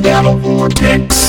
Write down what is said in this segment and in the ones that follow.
Nano Vortex.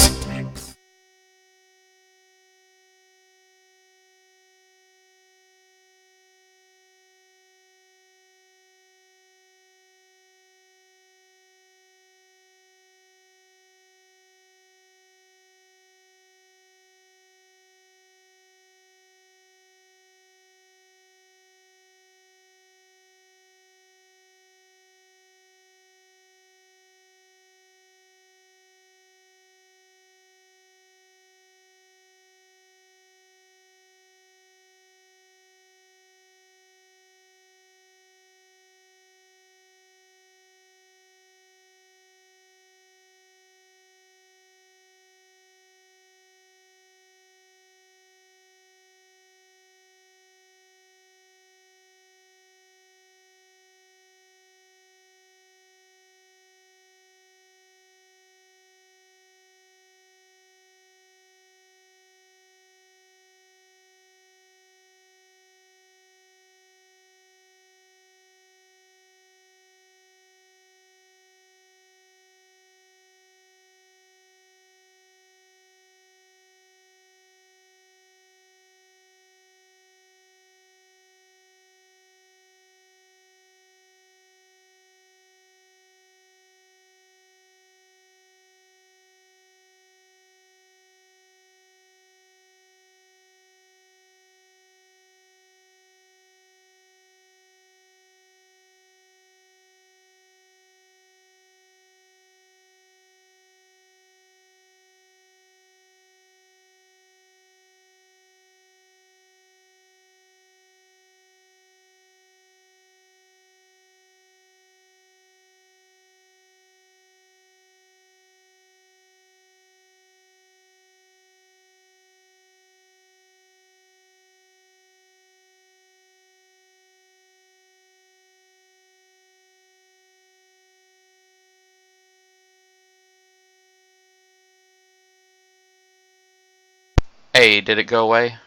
Hey, did it go away?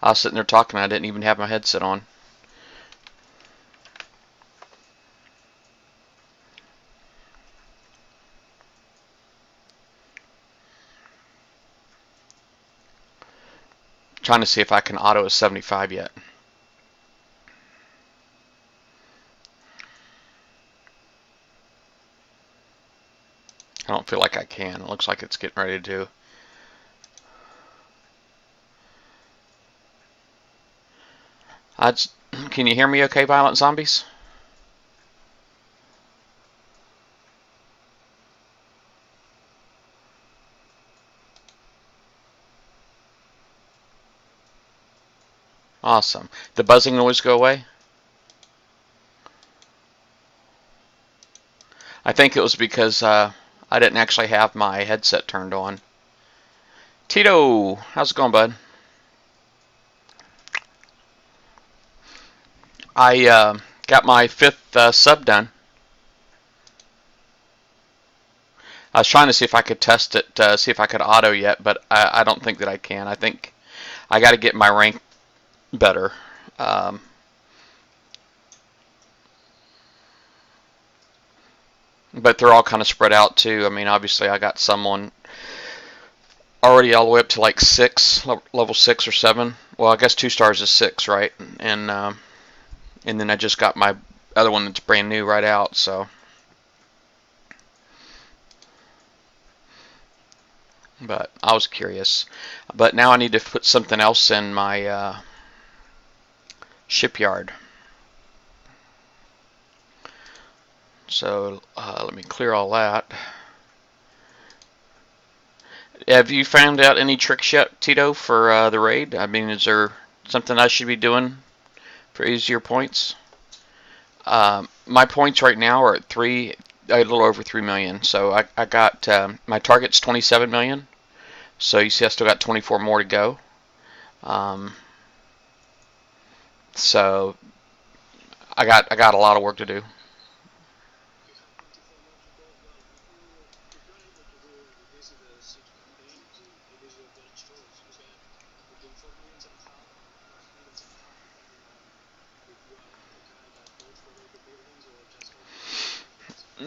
I was sitting there talking, I didn't even have my headset on. Trying to see if I can auto a 75 yet. I don't feel like I can. It looks like it's getting ready to. Can you hear me okay, Violent Zombies? Awesome. The buzzing noise go away? I think it was because I didn't actually have my headset turned on. Tito, how's it going, bud? I got my 5th sub done. I was trying to see if I could test it, see if I could auto yet, but I don't think that I can. I think I got to get my rank better. But they're all kind of spread out too. I mean, obviously I got someone already all the way up to like 6, level 6 or 7. Well, I guess 2 stars is 6, right? And then I just got my other one that's brand new right out. So, but I was curious. But now I need to put something else in my shipyard. So let me clear all that. Have you found out any tricks yet, Tito, for the raid? I mean, is there something I should be doing for easier points? My points right now are at a little over 3 million. So I got my target's 27 million. So you see, I still got 24 more to go. So I got a lot of work to do.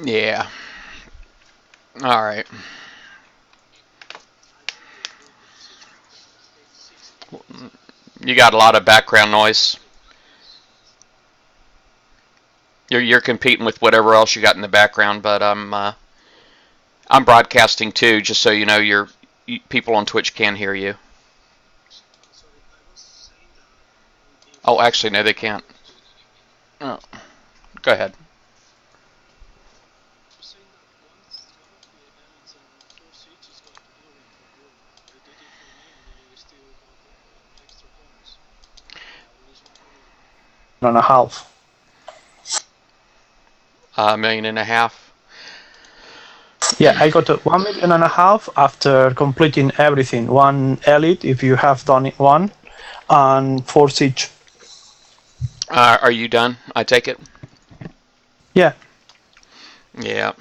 Yeah. All right. You got a lot of background noise. You're competing with whatever else you got in the background, but I'm broadcasting too, just so you know people on Twitch can hear you. Oh, actually, no, they can't. Oh, go ahead. And a half. $1.5 million. Yeah, I got 1.5 million after completing everything. 1 elite, if you have done it, 1, and 4 siege. Are you done? I take it. Yeah. Yeah.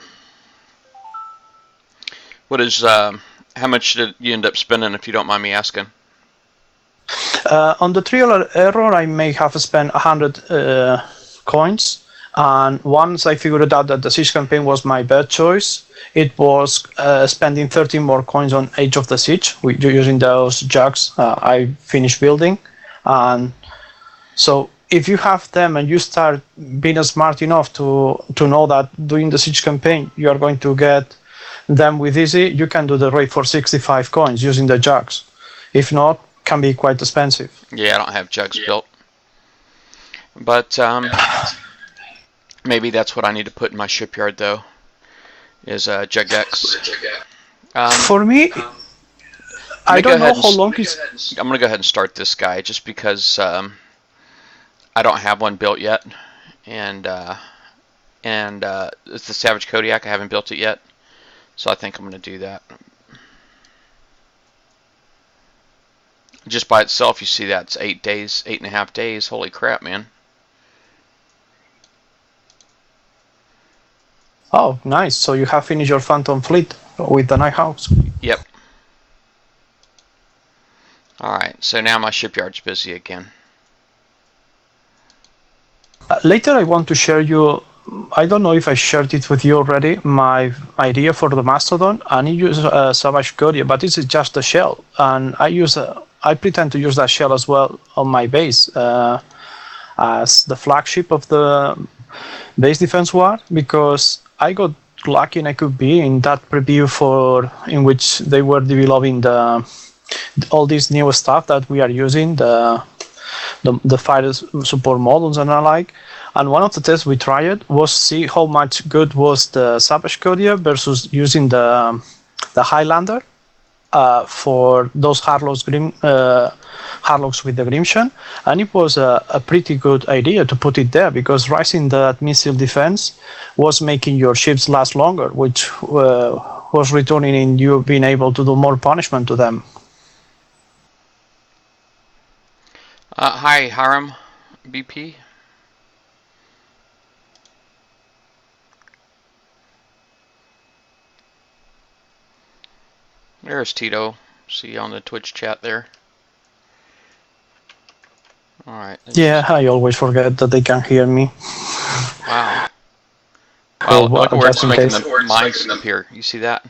What is how much did you end up spending, if you don't mind me asking? On the trial error, I may have spent 100 coins, and once I figured out that the siege campaign was my best choice, it was spending 13 more coins on Age of the Siege using those jugs I finished building. And so if you have them and you start being smart enough to know that doing the siege campaign you are going to get them with easy, you can do the raid for 65 coins using the jugs. If not, can be quite expensive. Yeah, I don't have jugs built, but maybe that's what I need to put in my shipyard though. Is Jugex. For me, I don't know how long it's... I'm going to go ahead and start this guy just because I don't have one built yet. And it's the Savage Kodiak. I haven't built it yet. So I think I'm going to do that. Just by itself, you see that it's 8 days, 8.5 days. Holy crap, man. Oh, nice. So you have finished your Phantom Fleet with the Night House. Yep. Alright, so now my shipyard's busy again. Later I want to share you, I don't know if I shared it with you already, my idea for the Mastodon. And I use Savage Kodiak, but this is just a shell. And I pretend to use that shell as well on my base as the flagship of the base defense war, because I got lucky and I could be in that preview in which they were developing all this new stuff that we are using, the fire support models and alike. And one of the tests we tried was see how much good was the Savage Kodiak versus using the Highlander for those Harlocks with the Grimshan, and it was a pretty good idea to put it there, because rising that missile defense was making your ships last longer, which was returning in you being able to do more punishment to them. Hi, Hiram BP. There's Tito. See you on the Twitch chat there. Alright. Yeah, I always forget that they can hear me. Wow. Well, look where it's making the mines appear. You see that?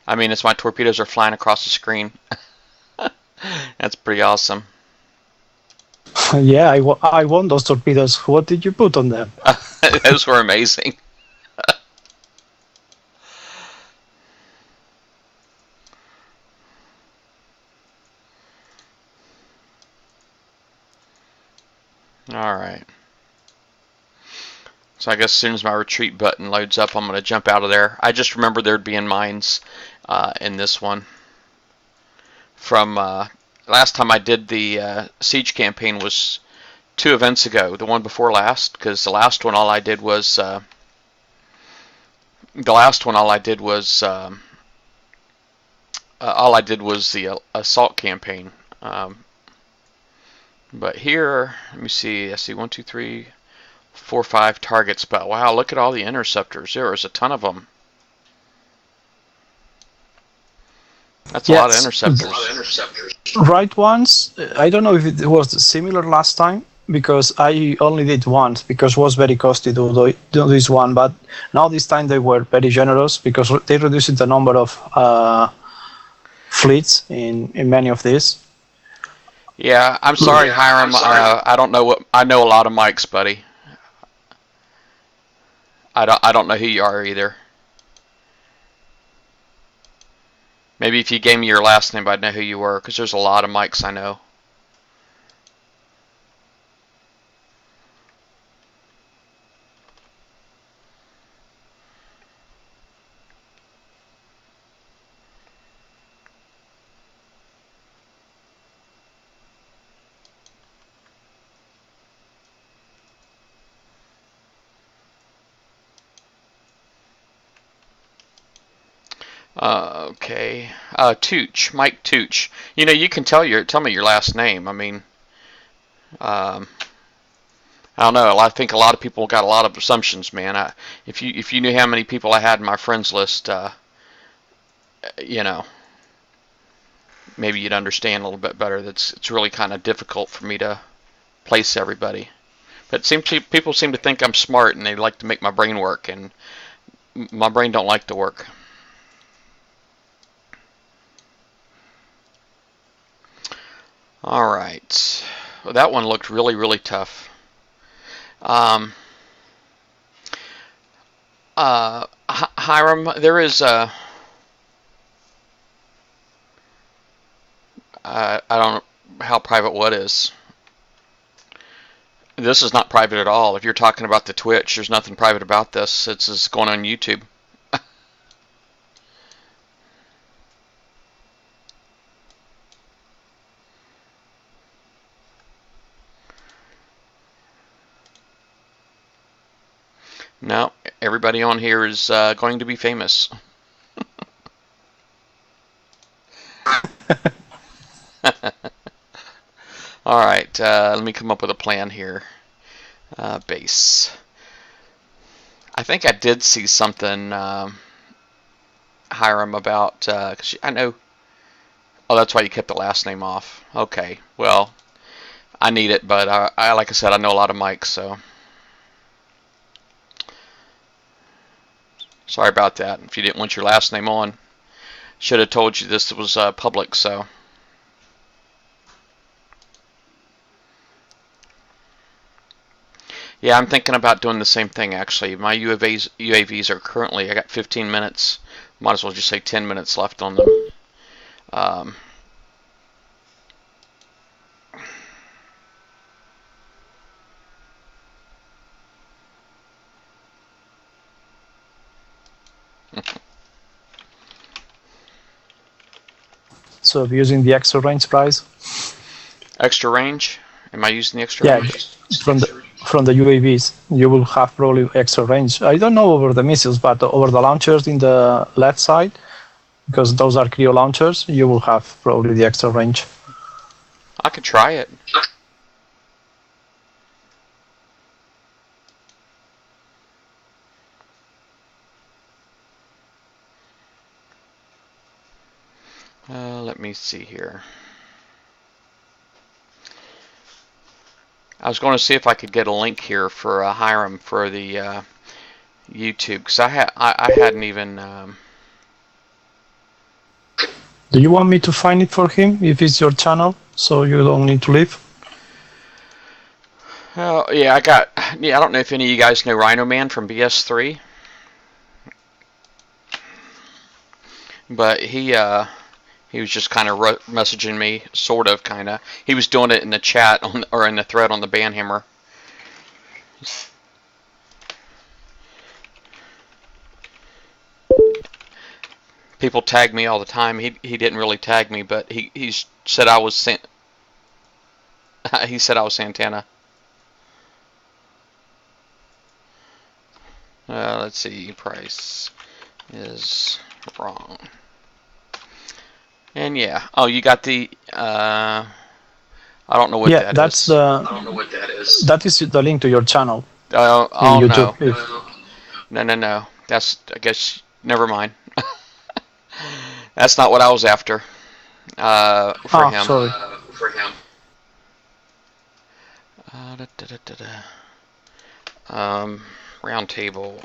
I mean, it's my torpedoes are flying across the screen. That's pretty awesome. Yeah, I won those torpedoes. What did you put on them? Those were amazing. Alright. So I guess as soon as my retreat button loads up, I'm going to jump out of there. I just remember there'd be mines in this one. From last time I did the siege campaign was 2 events ago. The one before last, because the last one all I did was the assault campaign. But here, let me see. I see 1, 2, 3, 4, 5 targets. But wow, look at all the interceptors. There was a ton of them. That's a lot of interceptors. Right ones. I don't know if it was similar last time, because I only did once because it was very costly to do this one. But now this time they were very generous because they reduced the number of fleets in many of these. Yeah, I'm sorry, Hiram. I don't know what I know a lot of mics, buddy. I don't know who you are either. Maybe if you gave me your last name, I'd know who you were, because there's a lot of mics I know. Okay. Tooch, Mike Tooch. You know, you can tell me your last name. I mean, I don't know. I think a lot of people got a lot of assumptions, man. If you knew how many people I had in my friends list, you know, maybe you'd understand a little bit better. It's really kind of difficult for me to place everybody. But it seems people seem to think I'm smart and they like to make my brain work, and my brain don't like to work. All right. Well, that one looked really, really tough. Hiram, there is I don't know how private what is. This is not private at all. If you're talking about the Twitch, there's nothing private about this. It's going on YouTube. No, everybody on here is going to be famous. All right, let me come up with a plan here. Base. I think I did see something, Hiram, about, cause I know, oh, that's why you kept the last name off. Okay, well, I need it, but like I said, I know a lot of mics, so. Sorry about that. If you didn't want your last name on, should have told you this was public, so. Yeah, I'm thinking about doing the same thing, actually. My UAVs are currently, I got 15 minutes. Might as well just say 10 minutes left on them. So using the extra range price. Extra range? Am I using the extra range? From the UAVs, you will have probably extra range. I don't know over the missiles, but over the launchers in the left side, because those are Creo launchers, you will have probably the extra range. I could try it. Let me see here. I was going to see if I could get a link here for Hiram for the YouTube, because I hadn't even. Do you want me to find it for him if it's your channel, so you don't need to leave? Oh yeah, I don't know if any of you guys know Rhino Man from BS3, but he was just kind of messaging me, sort of, kind of. He was doing it in the chat or in the thread on the Banhammer. People tag me all the time. He didn't really tag me, but he said I was he said I was Santana. Let's see. Price is wrong. And yeah. Oh, you got the. I don't know what that is. I don't know what that is. That is the link to your channel. Oh YouTube. No. No. That's. I guess. Never mind. That's not what I was after. For him. Sorry. For him. Round table.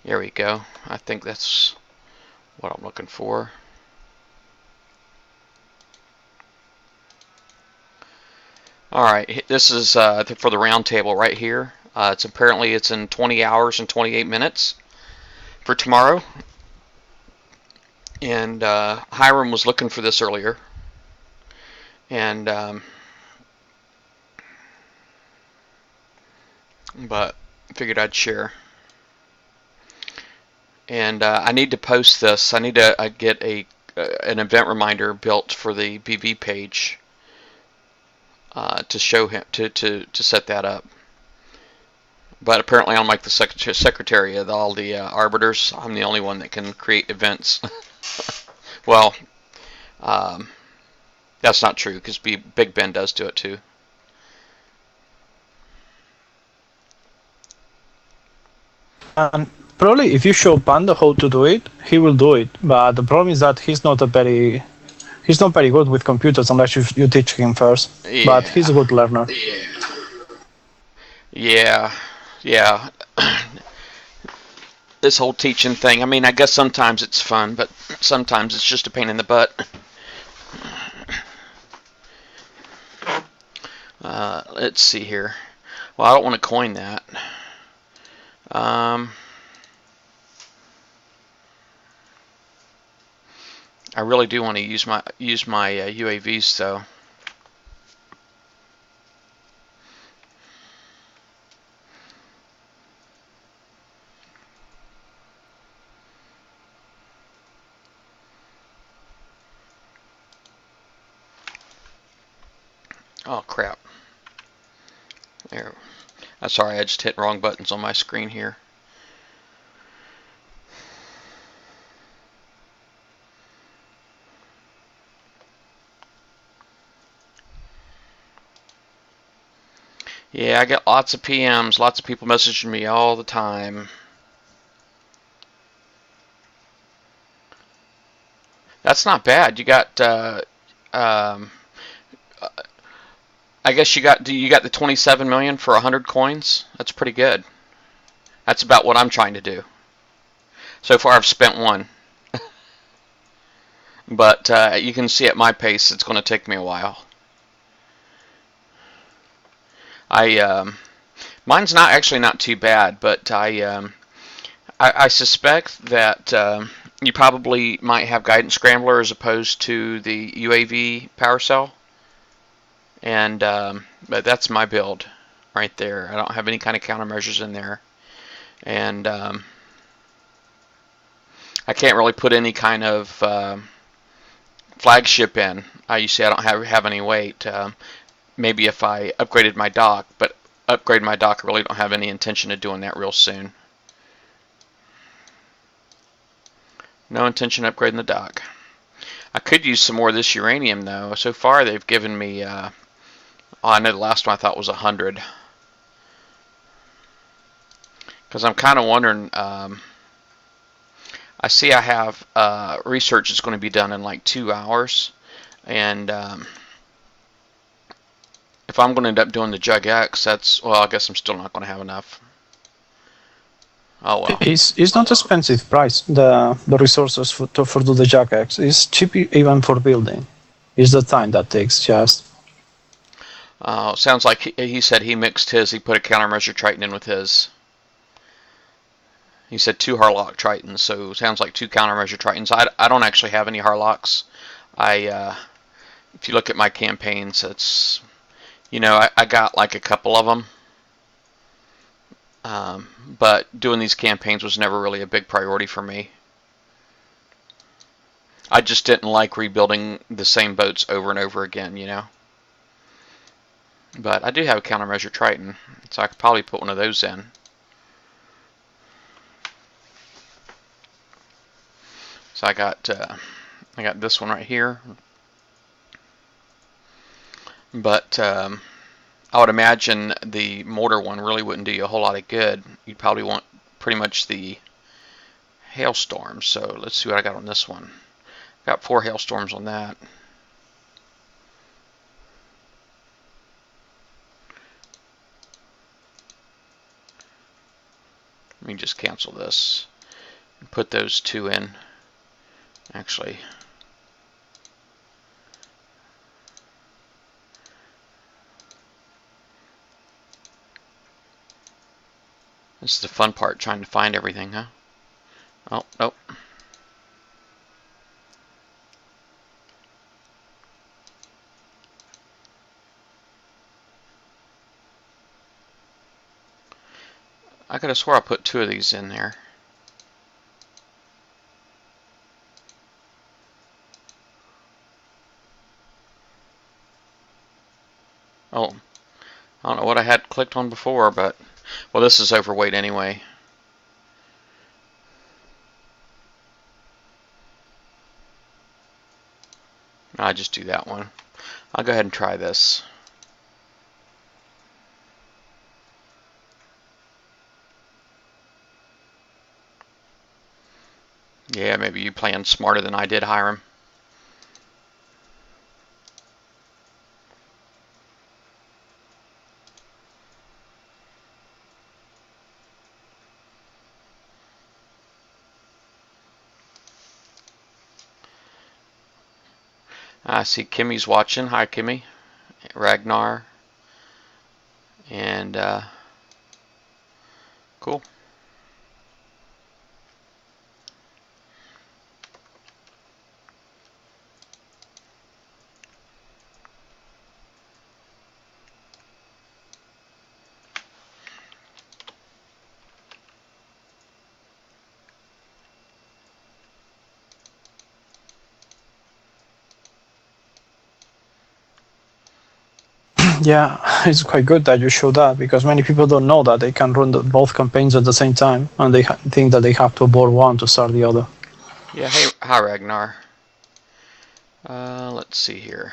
There we go. I think that's what I'm looking for. Alright, this is for the round table right here. It's in 20 hours and 28 minutes for tomorrow. And Hiram was looking for this earlier. And but figured I'd share. And I need to post this. I need to get an event reminder built for the BV page to show him to set that up. But apparently, I'm like the secretary of all the arbiters. I'm the only one that can create events. Well, that's not true because Big Ben does do it too. And probably if you show Panda how to do it, he will do it. But the problem is that he's not very good with computers unless you teach him first. Yeah. But he's a good learner. Yeah. This whole teaching thing, I mean, I guess sometimes it's fun, but sometimes it's just a pain in the butt. Let's see here. Well, I don't want to coin that. I really do want to use my UAVs though. Oh crap. There. Sorry, I just hit wrong buttons on my screen here. Yeah, I get lots of PMs, lots of people messaging me all the time. That's not bad. You got I guess you got the 27 million for 100 coins. That's pretty good. That's about what I'm trying to do. So far I've spent one. But you can see at my pace it's going to take me a while. Mine's not too bad, but I suspect that you probably might have Guidance Scrambler as opposed to the UAV power cell. And but that's my build right there. I don't have any kind of countermeasures in there, and I can't really put any kind of flagship in. You see, I don't have any weight. Maybe if I upgraded my dock, but upgrade my dock, I really don't have any intention of doing that real soon. No intention of upgrading the dock. I could use some more of this uranium though. So far they've given me I know the last one I thought was 100. Because I'm kind of wondering, I see I have research that's going to be done in like 2 hours. And if I'm going to end up doing the Jug X, well, I guess I'm still not going to have enough. Oh well. It's not expensive price, the resources for do the Jug X. It's cheap even for building. It's the time that takes just. Sounds like he said he mixed his. He put a countermeasure Triton in with his. He said 2 Harlock Tritons, so sounds like 2 countermeasure Tritons. I don't actually have any Harlocks. If you look at my campaigns, it's, you know, I got like a couple of them. But doing these campaigns was never really a big priority for me. I just didn't like rebuilding the same boats over and over again, you know. But I do have a countermeasure Triton, so I could probably put one of those in. So I got this one right here. But I would imagine the mortar one really wouldn't do you a whole lot of good. You'd probably want pretty much the hailstorm. So let's see what I got on this one. Got 4 hailstorms on that. Let me just cancel this and put those two in. Actually, this is the fun part, trying to find everything, huh? Oh, nope. I could have swore I put two of these in there. Oh, I don't know what I had clicked on before, but, well, this is overweight anyway. I just do that one. I'll go ahead and try this. Yeah, maybe you planned smarter than I did, Hiram. I see Kimmy's watching. Hi, Kimmy. Ragnar. And, cool. Yeah, it's quite good that you show that, because many people don't know that they can run both campaigns at the same time, and they think that they have to abort one to start the other. Yeah, hey, hi, Ragnar. Let's see here.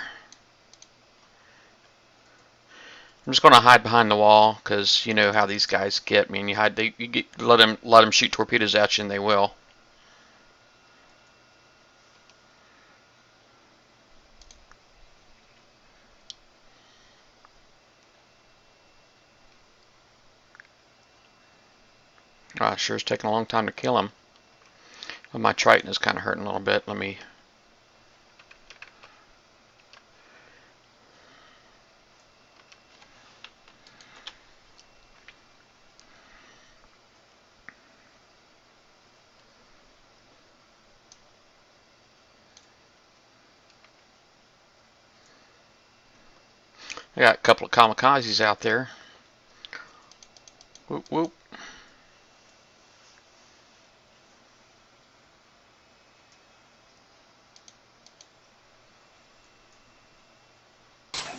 I'm just going to hide behind the wall, because you know how these guys get. I mean, you hide, let them shoot torpedoes at you, and they will. Sure is taking a long time to kill him. Well, my Triton is kind of hurting a little bit. Let me. I got a couple of kamikazes out there. Whoop whoop.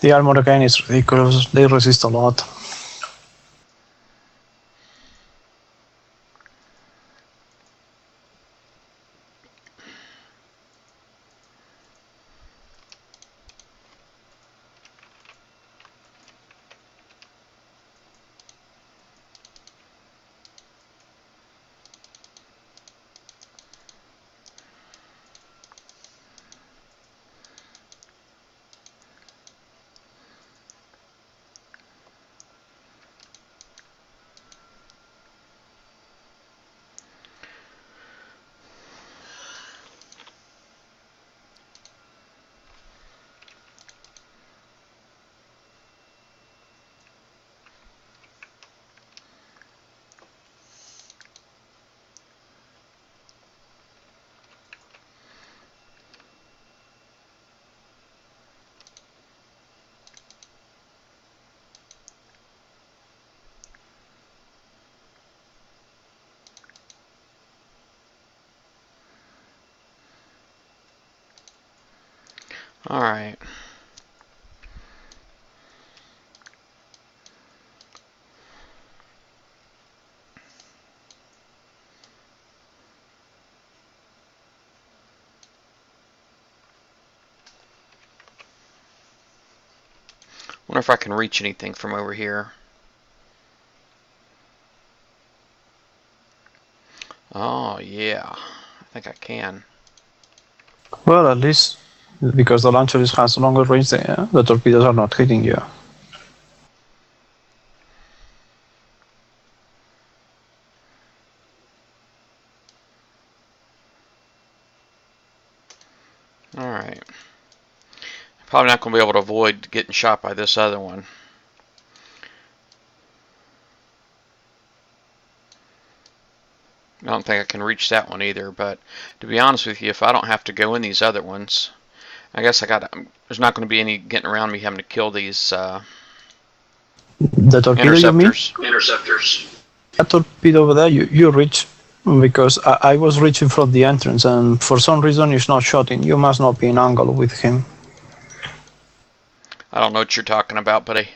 The armor again is ridiculous. They resist a lot. All right. Wonder if I can reach anything from over here. Oh yeah, I think I can. Well, at least because the launcher has longer range, the torpedoes are not hitting you. Alright. Probably not going to be able to avoid getting shot by this other one. I don't think I can reach that one either, but to be honest with you, if I don't have to go in these other ones, I guess there's not going to be any getting around me having to kill these The torpedo, you mean? interceptors. That torpedo over there, you reach, because I was reaching from the entrance, and for some reason it's not shooting. You must not be in angle with him. I don't know what you're talking about, buddy.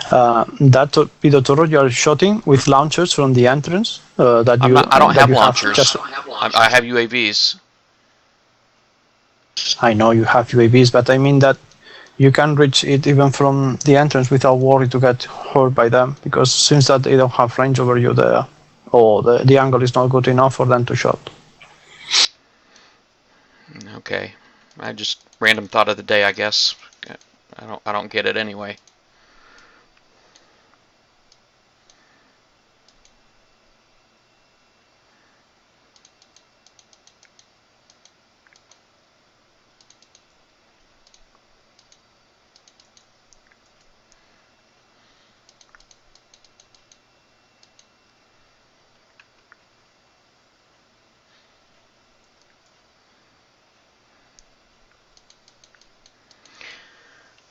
That torpedo turret you are shooting with launchers from the entrance. That you. I don't have launchers. Just, I have UAVs. I know you have UAVs, but I mean that you can reach it even from the entrance without worry to get hurt by them, because since that they don't have range over you there, or the angle is not good enough for them to shoot. Okay, I just random thought of the day, I guess. I don't get it anyway.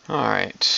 All right.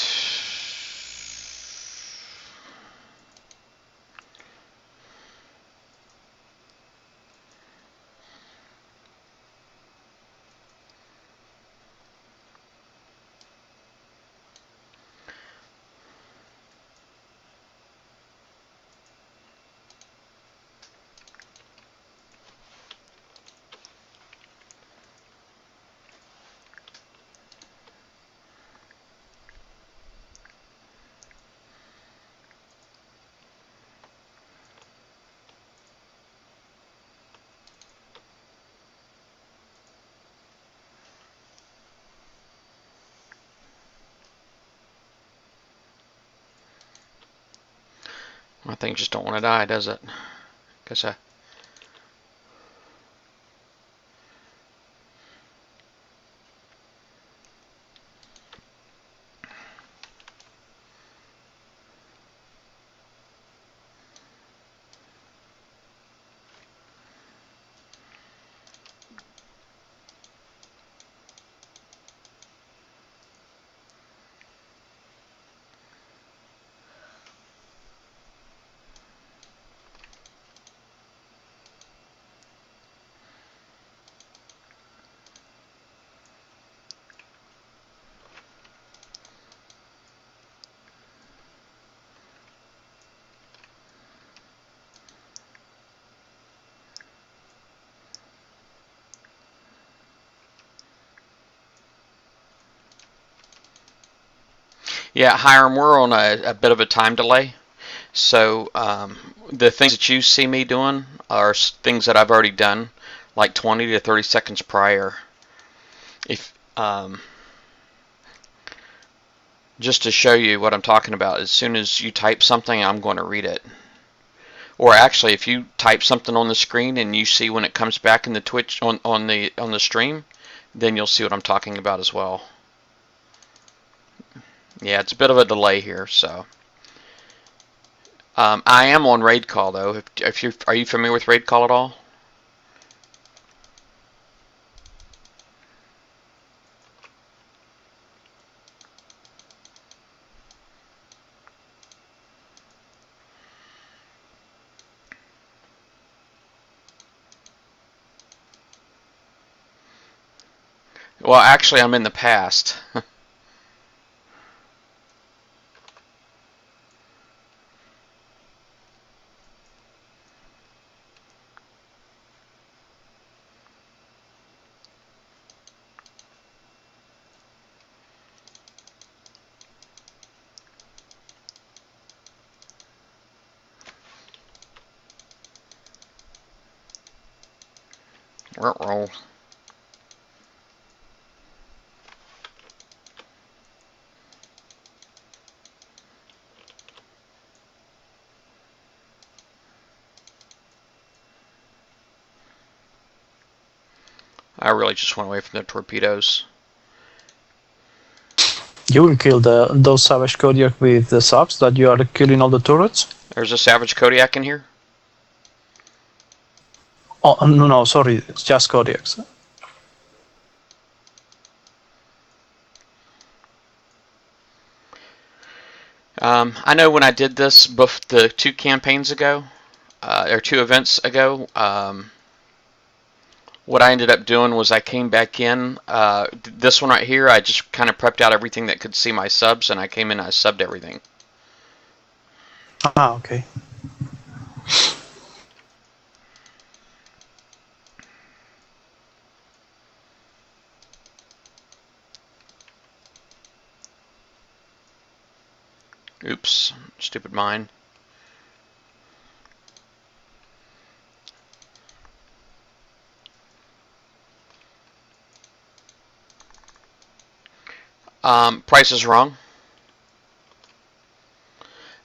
My thing just don't want to die, does it? Guess I. Yeah, Hiram, we're on a bit of a time delay. So the things that you see me doing are things that I've already done, like 20 to 30 seconds prior. If just to show you what I'm talking about, as soon as you type something, I'm going to read it. Or actually, if you type something on the screen and you see when it comes back in the Twitch on the stream, then you'll see what I'm talking about as well. Yeah, it's a bit of a delay here, so. I am on raid call though. Are you familiar with raid call at all? Well, actually, I'm in the past. Roll. I really just went away from the torpedoes. You will kill those Savage Kodiak with the subs that you are killing all the turrets? There's a Savage Kodiak in here. Oh, no, sorry, it's just Kodiaks. I know when I did this the 2 campaigns ago, or 2 events ago, what I ended up doing was I came back in, this one right here, I just kind of prepped out everything that could see my subs, and I came in and I subbed everything. Ah, okay. Oops, stupid mine. Price is wrong.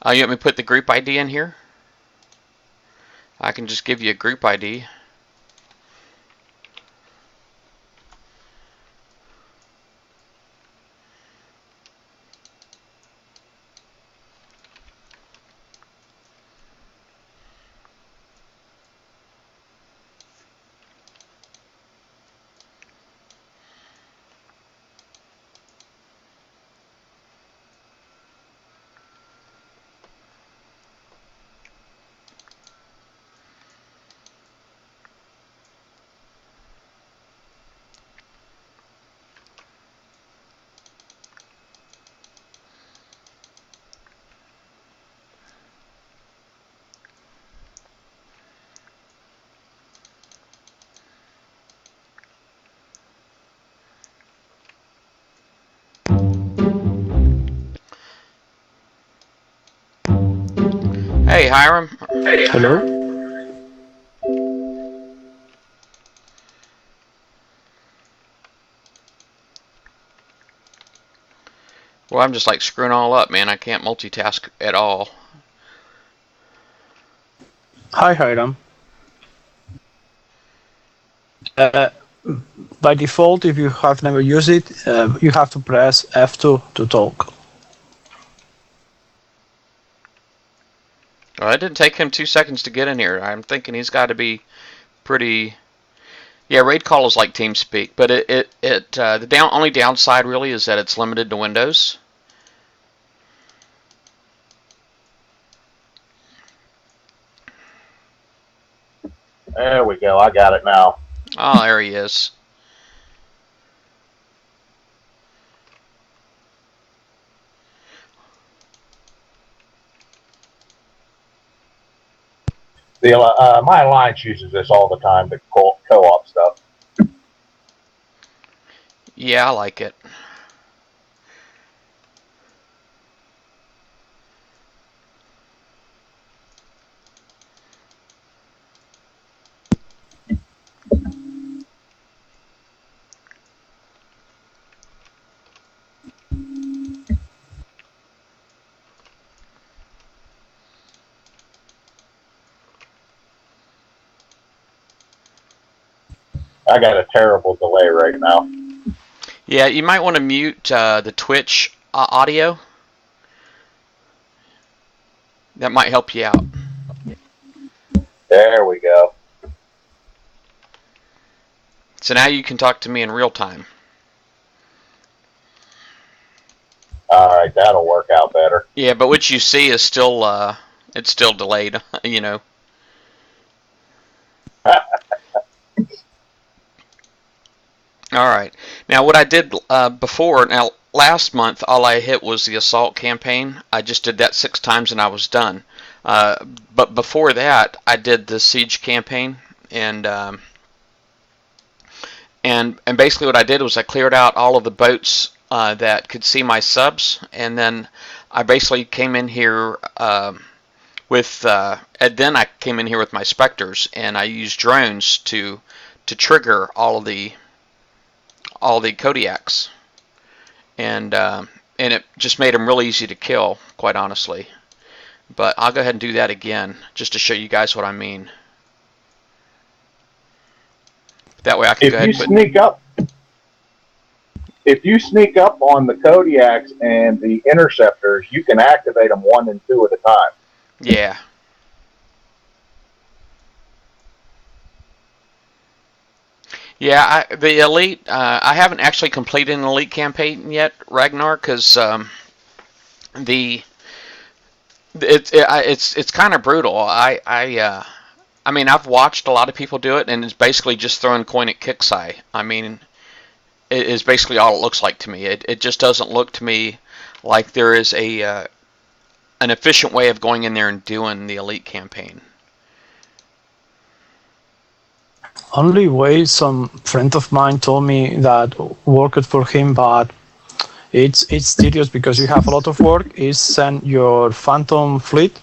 You want me to put the group ID in here? I can just give you a group ID. Hey, Hiram. Hello? Well, I'm just like screwing all up, man. I can't multitask at all. Hi, Hiram. By default, if you have never used it, you have to press F2 to talk. Well, it didn't take him 2 seconds to get in here. I'm thinking he's got to be pretty. Yeah, raid call is like TeamSpeak, but the only downside really is that it's limited to Windows. There we go. I got it now. Oh, there he is. My alliance uses this all the time, the co-op stuff. Yeah, I like it. I got a terrible delay right now. Yeah, you might want to mute the Twitch audio. That might help you out. There we go. So now you can talk to me in real time. All right, that'll work out better. Yeah, but what you see is still it's still delayed, you know. All right. Now, what I did before, now last month, all I hit was the assault campaign. I just did that 6 times and I was done. But before that, I did the siege campaign, and basically what I did was I cleared out all of the boats that could see my subs, and then I basically came in here and then I came in here with my specters, and I used drones to trigger all the Kodiaks, and it just made them really easy to kill, quite honestly. But I'll go ahead and do that again just to show you guys what I mean. That way I can go ahead and put... If you sneak up on the Kodiaks and the Interceptors, you can activate them 1 and 2 at a time. Yeah. Yeah, the Elite, I haven't actually completed an Elite campaign yet, Ragnar, because it's kind of brutal. I mean, I've watched a lot of people do it, and it's basically just throwing coin at Kixeye. I mean, it is basically all it looks like to me. It just doesn't look to me like there is an efficient way of going in there and doing the Elite campaign. Only way some friend of mine told me that worked for him, but it's tedious because you have a lot of work, is send your Phantom fleet,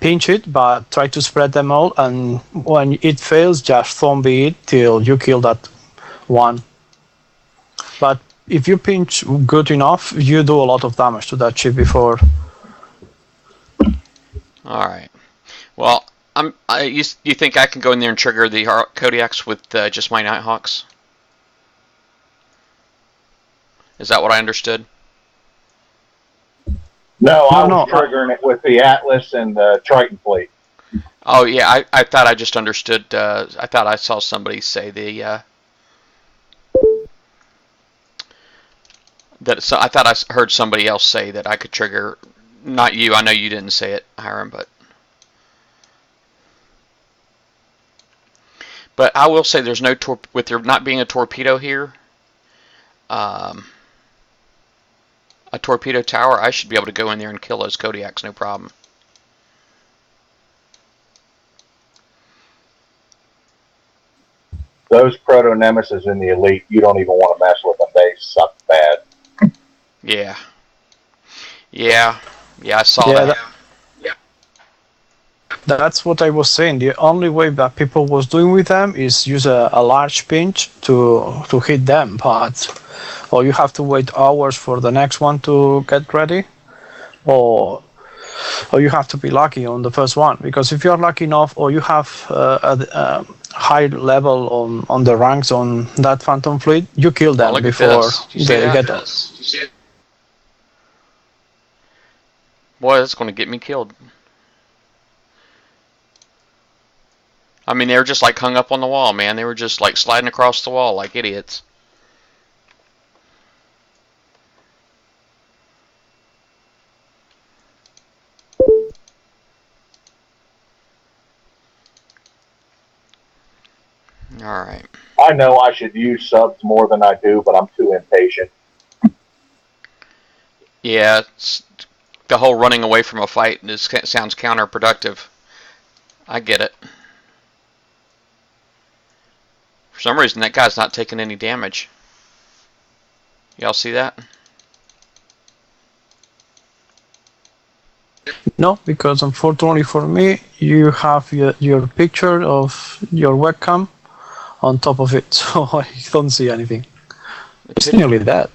pinch it, but try to spread them all, and when it fails, just zombie it till you kill that one. But if you pinch good enough, you do a lot of damage to that ship before. Alright. Well, you think I can go in there and trigger the Kodiaks with just my Nighthawks? Is that what I understood? No, I was triggering it with the Atlas and the Triton fleet. Oh, yeah, I thought I just understood. I thought I saw somebody say I thought I heard somebody else say that I could trigger. Not you. I know you didn't say it, Hiram, but I will say there's no with there not being a torpedo here. A torpedo tower, I should be able to go in there and kill those Kodiaks, no problem. Those proto-nemesis in the Elite, you don't even want to mess with them. They suck bad. Yeah. Yeah, I saw that. That's what I was saying. The only way that people was doing with them is use a large pinch to hit them, or you have to wait hours for the next one to get ready, or you have to be lucky on the first one. Because if you are lucky enough, or you have a high level on the ranks on that Phantom fleet, you kill them before they get us. Boy, that's going to get me killed. I mean, they were just like hung up on the wall, man. They were just like sliding across the wall like idiots. Alright. I know I should use subs more than I do, but I'm too impatient. Yeah, the whole running away from a fight sounds counterproductive. I get it. For some reason, that guy's not taking any damage. Y'all see that? No, because unfortunately for me, you have your picture of your webcam on top of it, so I don't see anything. It's nearly that.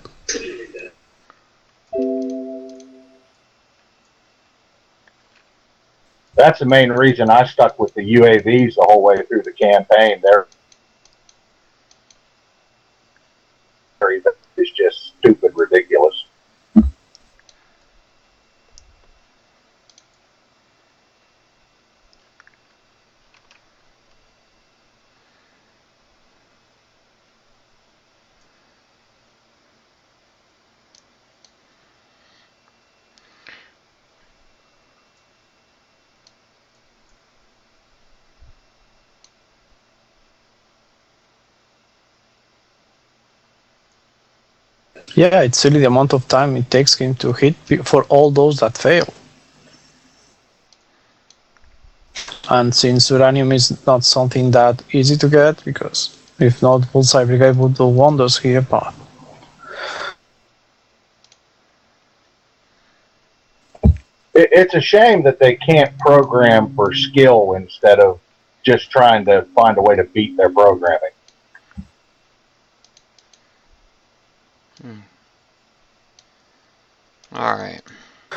That's the main reason I stuck with the UAVs the whole way through the campaign. It's just stupid, ridiculous. Yeah, it's really the amount of time it takes him to hit for all those that fail. And since uranium is not something that easy to get, because if not, Bullseye Brigade would do wonders here, but it's a shame that they can't program for skill instead of just trying to find a way to beat their programming. Alright.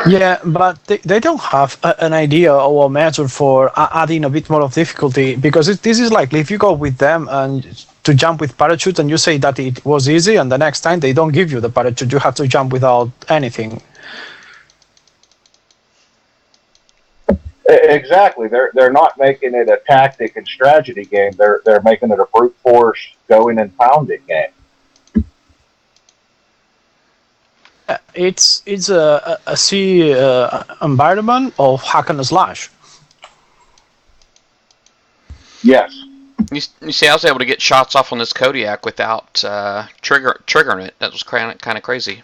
yeah, but they don't have an idea or a method for adding a bit more of difficulty, because this is likely if you go with them and to jump with parachute, and you say that it was easy, and the next time they don't give you the parachute. You have to jump without anything. Exactly. They're not making it a tactic and strategy game. They're making it a brute force going and pounding game. It's a sea environment of hack and slash. Yes. You see, I was able to get shots off on this Kodiak without triggering it. That was kind of crazy.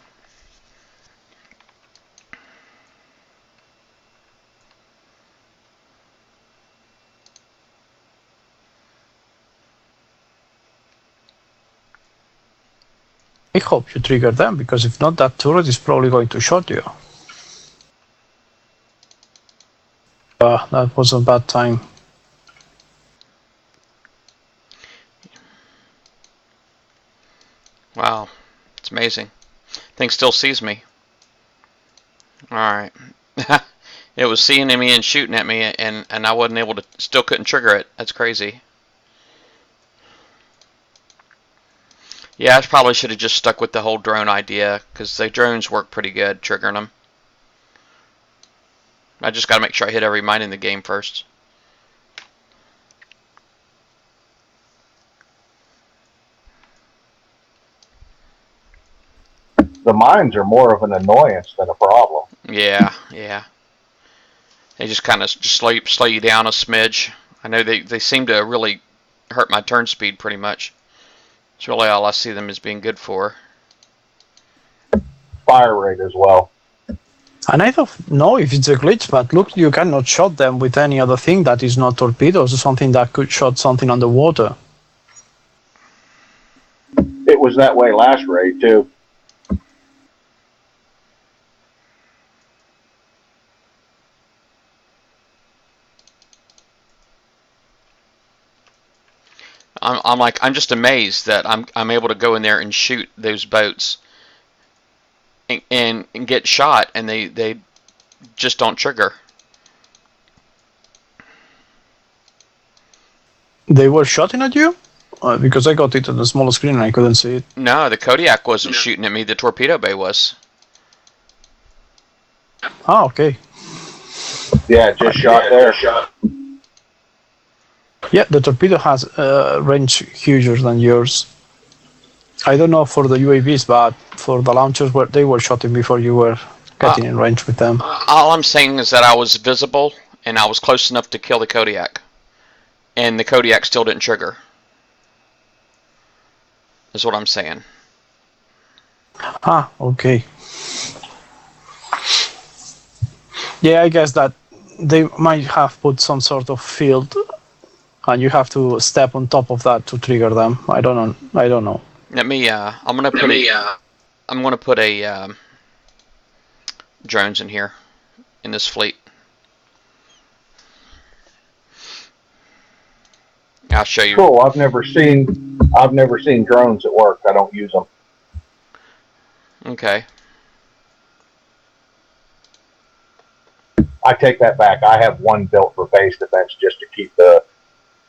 I hope you trigger them, because if not, that turret is probably going to shot you. That was a bad time. Wow, it's amazing. Thing still sees me. Alright. It was seeing me and shooting at me, and I wasn't able to, still couldn't trigger it. That's crazy. Yeah, I probably should have just stuck with the whole drone idea, because the drones work pretty good, triggering them. I just got to make sure I hit every mine in the game first. The mines are more of an annoyance than a problem. Yeah, yeah. They just kind of slow you down a smidge. I know they seem to really hurt my turn speed pretty much. It's really all I see them as being good for. Fire rate as well. And I don't know if it's a glitch, but look, you cannot shot them with any other thing that is not torpedoes or something that could shot something underwater. It was that way last raid too. I'm just amazed that I'm able to go in there and shoot those boats and get shot, and they just don't trigger. They were shooting at you? Because I got it on the small screen and I couldn't see it. No, the Kodiak wasn't shooting at me. The torpedo bay was. Ah, okay. Yeah, just shot there. Yeah, the torpedo has range huger than yours. I don't know for the UAVs, but for the launchers, where they were shooting before you were getting in range with them. All I'm saying is that I was visible and I was close enough to kill the Kodiak, and the Kodiak still didn't trigger. Is what I'm saying. Ah, okay. Yeah, I guess that they might have put some sort of field, and you have to step on top of that to trigger them. I don't know. Let me. I'm gonna put a drones in here in this fleet. I'll show you. Cool. I've never seen drones at work. I don't use them. Okay. I take that back. I have one built for base defense just to keep the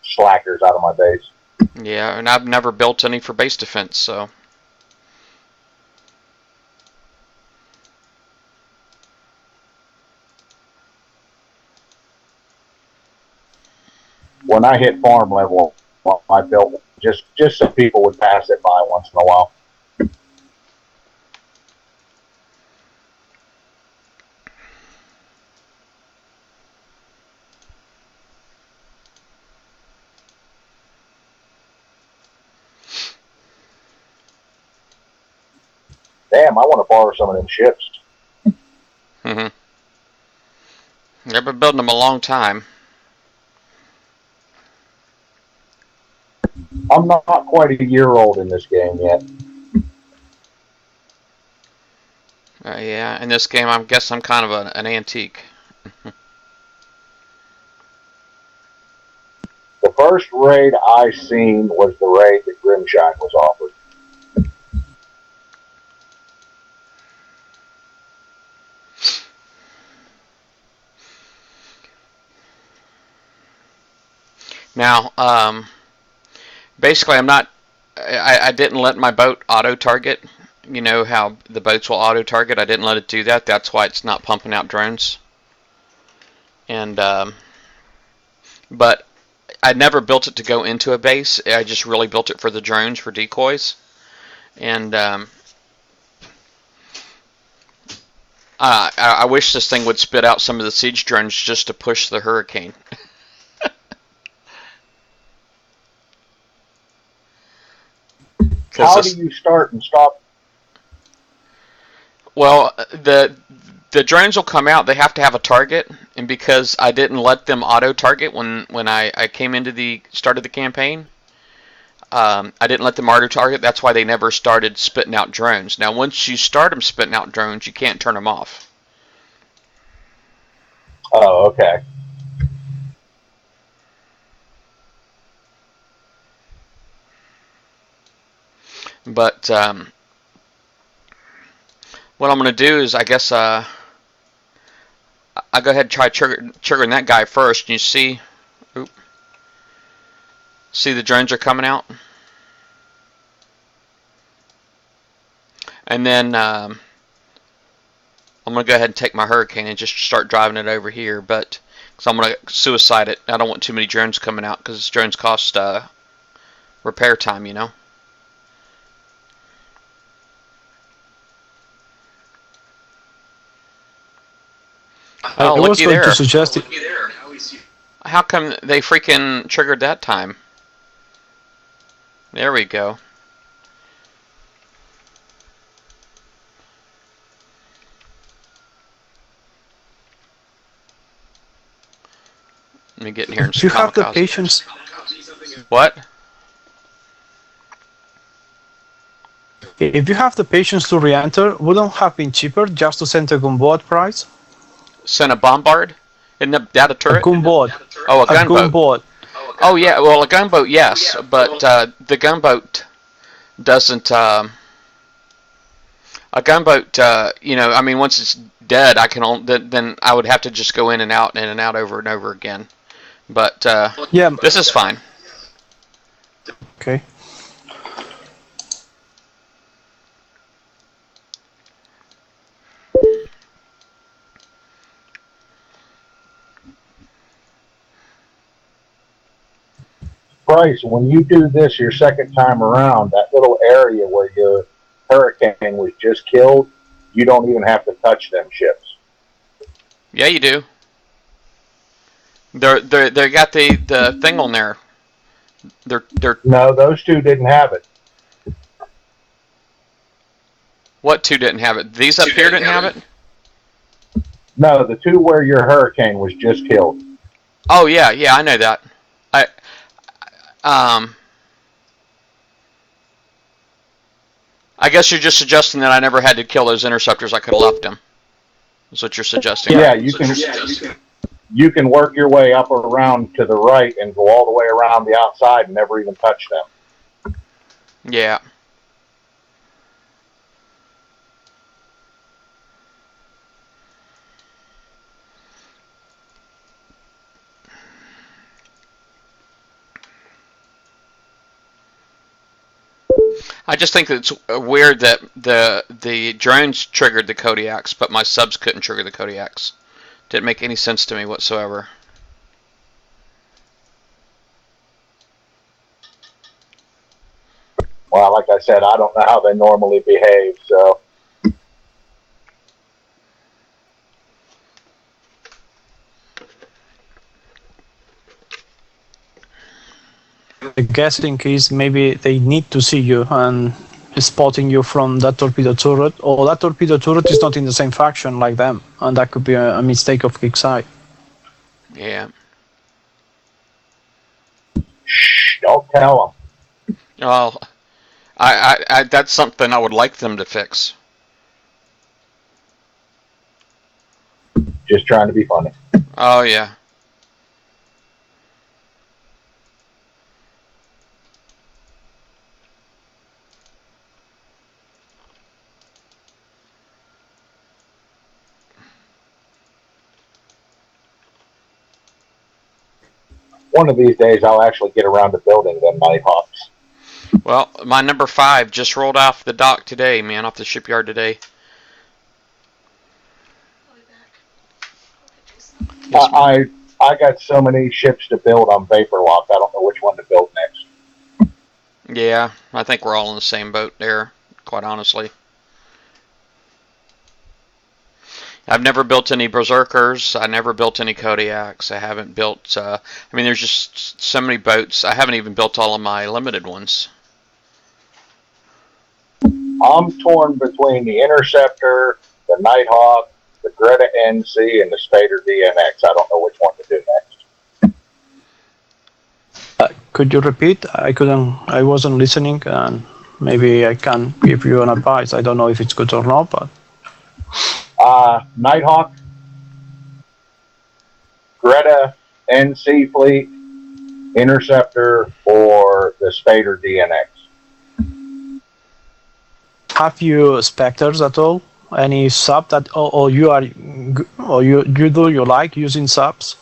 slackers out of my base. Yeah, and I've never built any for base defense, so. When I hit farm level, I built just so people would pass it by once in a while. Damn, I want to borrow some of them ships. Mm-hmm. I've been building them a long time. I'm not quite a year old in this game yet. Yeah, in this game, I guess I'm kind of an antique. The first raid I seen was the raid that Grimshine was offered. Now, basically, I'm not I didn't let my boat auto-target. You know how the boats will auto-target? I didn't let it do that. That's why it's not pumping out drones. And but I never built it to go into a base. I just really built it for the drones, for decoys. And I wish this thing would spit out some of the siege drones just to push the Hurricane. How do you start and stop? Well, the drones will come out. They have to have a target, and because I didn't let them auto target when I came into the started the campaign, I didn't let them auto target. That's why they never started spitting out drones. Now, once you start them spitting out drones, you can't turn them off. Oh, okay. But what I'm going to do is, I guess, I'll go ahead and try triggering that guy first. You see, see the drones are coming out, and then I'm going to go ahead and take my Hurricane and just start driving it over here. But because I'm going to suicide it, I don't want too many drones coming out because drones cost repair time, you know. I was going to suggest it. How come they freaking triggered that time? There we go. Let me get in here and If you have the patience. What? If you have the patience to re-enter, wouldn't have been cheaper just to send a gunboat price? Send a bombard? Isn't that a turret? A gunboat. Oh, a gunboat. Gunboat. Oh yeah, well a gunboat, yes, but the gunboat doesn't. A gunboat, you know, I mean, once it's dead, I can then I would have to just go in and out over and over again. But yeah, this is fine. Okay. Price, when you do this your second time around, that little area where your Hurricane was just killed, you don't even have to touch them ships. Yeah, you do. They got the thing on there. They're No, those two didn't have it. What two didn't have it? These up here didn't have it? No, the two where your Hurricane was just killed. Oh yeah, I know that. I guess you're just suggesting that I never had to kill those interceptors. I could have left them. That's what you're suggesting. Yeah, you can work your way up or around to the right and go all the way around the outside and never even touch them. Yeah. I just think that it's weird that the drones triggered the Kodiaks, but my subs couldn't trigger the Kodiaks. Didn't make any sense to me whatsoever. Well, like I said, I don't know how they normally behave, so. I guess in case maybe they need to see you and spotting you from that torpedo turret, or that torpedo turret is not in the same faction like them, and that could be a mistake of PRICEI. Yeah. Shh, don't tell them. Well, I that's something I would like them to fix. Just trying to be funny. Oh yeah. One of these days, I'll actually get around to building them Nighthawks. Well, my number 5 just rolled off the dock today, man, off the shipyard today. Yes, I got so many ships to build on Vapor Lock. I don't know which one to build next. yeah, I think we're all in the same boat there, quite honestly. I've never built any Berserkers. I never built any Kodiaks. I haven't built, I mean, there's just so many boats. I haven't even built all of my limited ones. I'm torn between the Interceptor, the Nighthawk, the Greta NC, and the Spader DNX. I don't know which one to do next. Could you repeat? I wasn't listening, and maybe I can give you an advice. I don't know if it's good or not, but Nighthawk, Greta NC fleet, Interceptor, or the Spader DNX. have you specters at all? Any sub that, or you are, or you like using subs?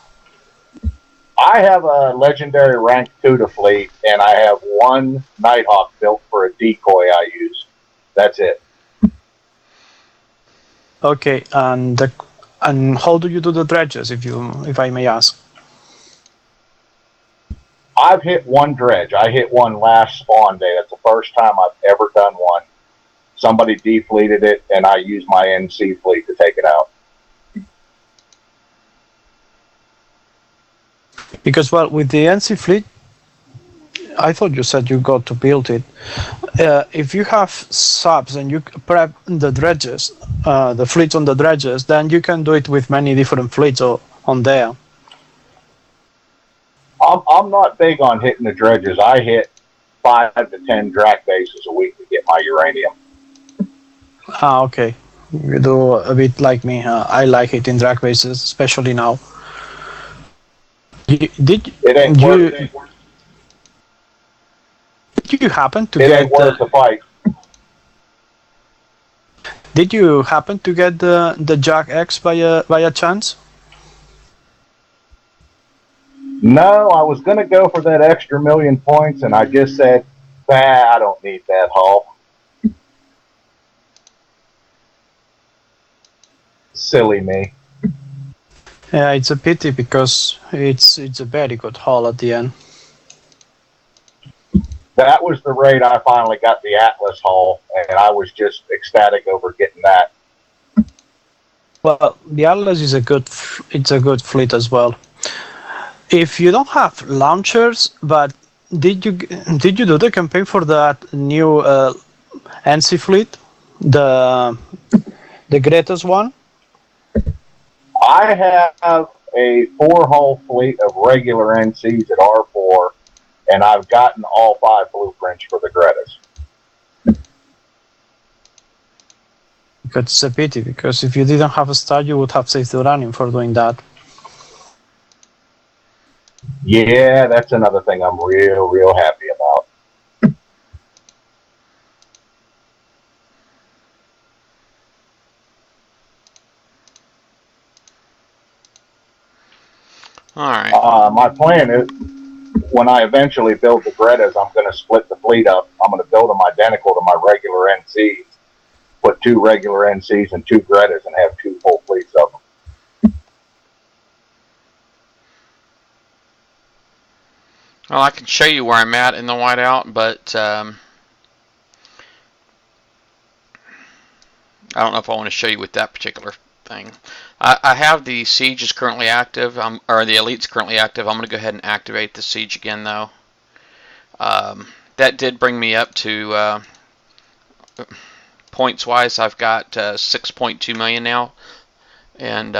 I have a legendary rank 2 to fleet, and I have one Nighthawk built for a decoy I use. That's it. Okay, and how do you do the dredges, if I may ask? I've hit one dredge. I hit one last spawn day. That's the first time I've ever done one. Somebody defleeted it, and I used my NC fleet to take it out. Because, well, with the NC fleet, I thought you said you got to build it. If you have subs and you prep the dredges, the fleets on the dredges, then you can do it with many different fleets on there. I'm not big on hitting the dredges. I hit 5 to 10 drac bases a week to get my uranium. Ah, okay. You do a bit like me. I like hitting drag bases, especially now. Did you happen to It get ain't worth the fight. Did you happen to get the Jack X by a chance? No, I was going to go for that extra 1,000,000 points, and I just said, I don't need that haul. Silly me. Yeah, it's a pity because it's a very good haul at the end. That was the raid I finally got the Atlas haul, and I was just ecstatic over getting that. Well, the Atlas is a good fleet as well. If you don't have launchers, but did you do the campaign for that new NC fleet, the greatest one? I have a 4-hull fleet of regular NCs at R4, and I've gotten all 5 blueprints for the Gretas. Because it's a pity, because if you didn't have a star, you would have saved the uranium for doing that. Yeah, that's another thing I'm real happy about. All right. My plan is, when I eventually build the Gretas, I'm going to split the fleet up. I'm going to build them identical to my regular NCs, put 2 regular NCs and 2 Gretas, and have 2 full fleets of them. Well, I can show you where I'm at in the whiteout, but I don't know if I want to show you with that particular thing. I have the siege is currently active, or the elite's currently active. I'm going to go ahead and activate the siege again, though. That did bring me up to points-wise. I've got 6.2 million now, and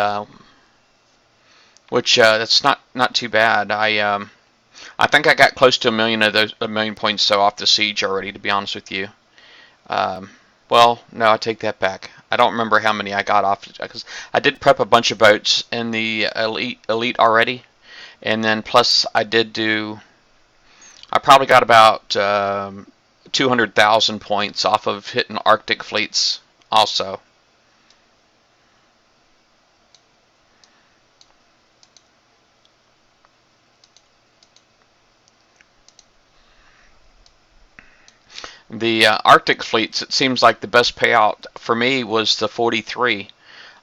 which that's not too bad. I think I got close to a million points so off the siege already, to be honest with you. Well, no, I take that back. I don't remember how many I got off, because I did prep a bunch of boats in the elite already, and then plus I probably got about 200,000 points off of hitting Arctic fleets also. The Arctic fleets, it seems like the best payout for me was the 43.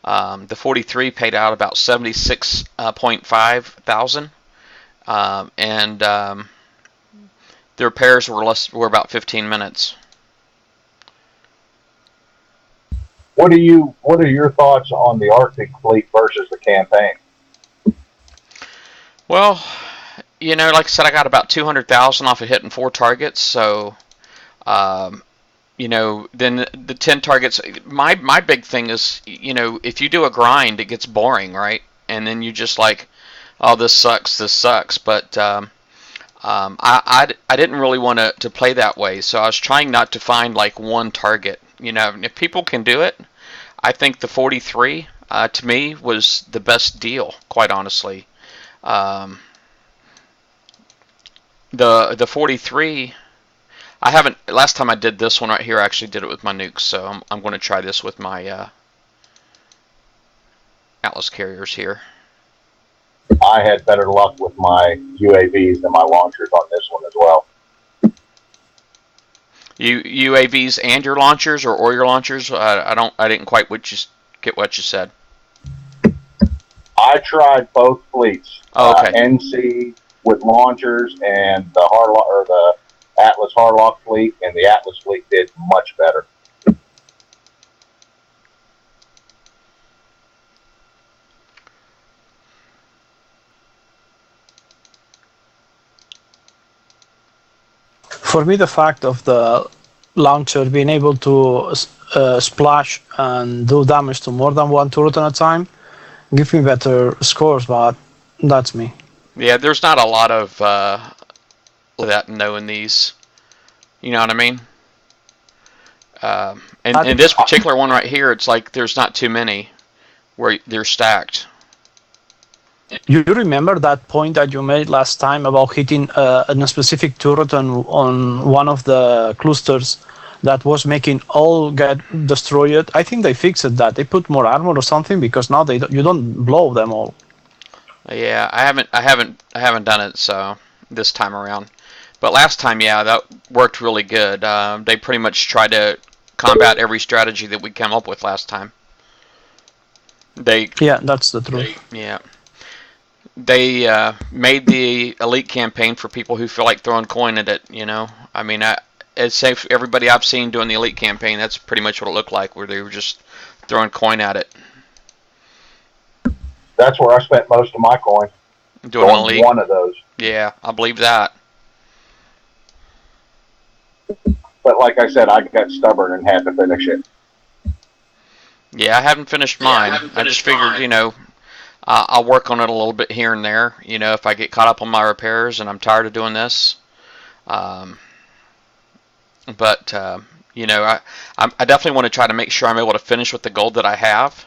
The 43 paid out about 76.5 thousand, and the repairs were about 15 minutes. What are your thoughts on the Arctic fleet versus the campaign? Well, like I said, I got about 200,000 off of hitting 4 targets. So, then the 10 targets. My big thing is, if you do a grind, it gets boring, right? And then you just like, oh, this sucks. But I didn't really want to play that way, so I was trying not to find like one target. If people can do it, I think the 43 to me was the best deal, quite honestly. The 43, I haven't. Last time I did this one right here, I actually did it with my nukes, so I'm going to try this with my Atlas carriers here. I had better luck with my UAVs than my launchers on this one as well. UAVs and your launchers, or your launchers? I didn't quite get what you said. I tried both fleets. Oh, okay. NC with launchers and the Atlas Harlock fleet, and the Atlas fleet did much better. For me, the fact of the launcher being able to splash and do damage to more than one turret at a time give me better scores, but that's me. Yeah, there's not a lot of that knowing these. You know what I mean? And in this particular one right here, it's like there's not too many where they're stacked. You remember that point that you made last time about hitting a specific turret on one of the clusters that was making all get destroyed? I think they fixed that. They put more armor or something, because now you don't blow them all. Yeah, I haven't done it so this time around. But last time, yeah, that worked really good. They pretty much tried to combat every strategy that we came up with last time. Yeah, that's the truth. They made the elite campaign for people who feel like throwing coin at it. I mean, it's safe. Everybody I've seen doing the elite campaign, that's pretty much what it looked like, where they were just throwing coin at it. That's where I spent most of my coin. Doing elite. One of those. Yeah, I believe that. But like I said, I got stubborn and had to finish it. Yeah, I haven't finished mine. I just figured, I'll work on it a little bit here and there. If I get caught up on my repairs and I'm tired of doing this. I definitely want to try to make sure I'm able to finish with the gold that I have.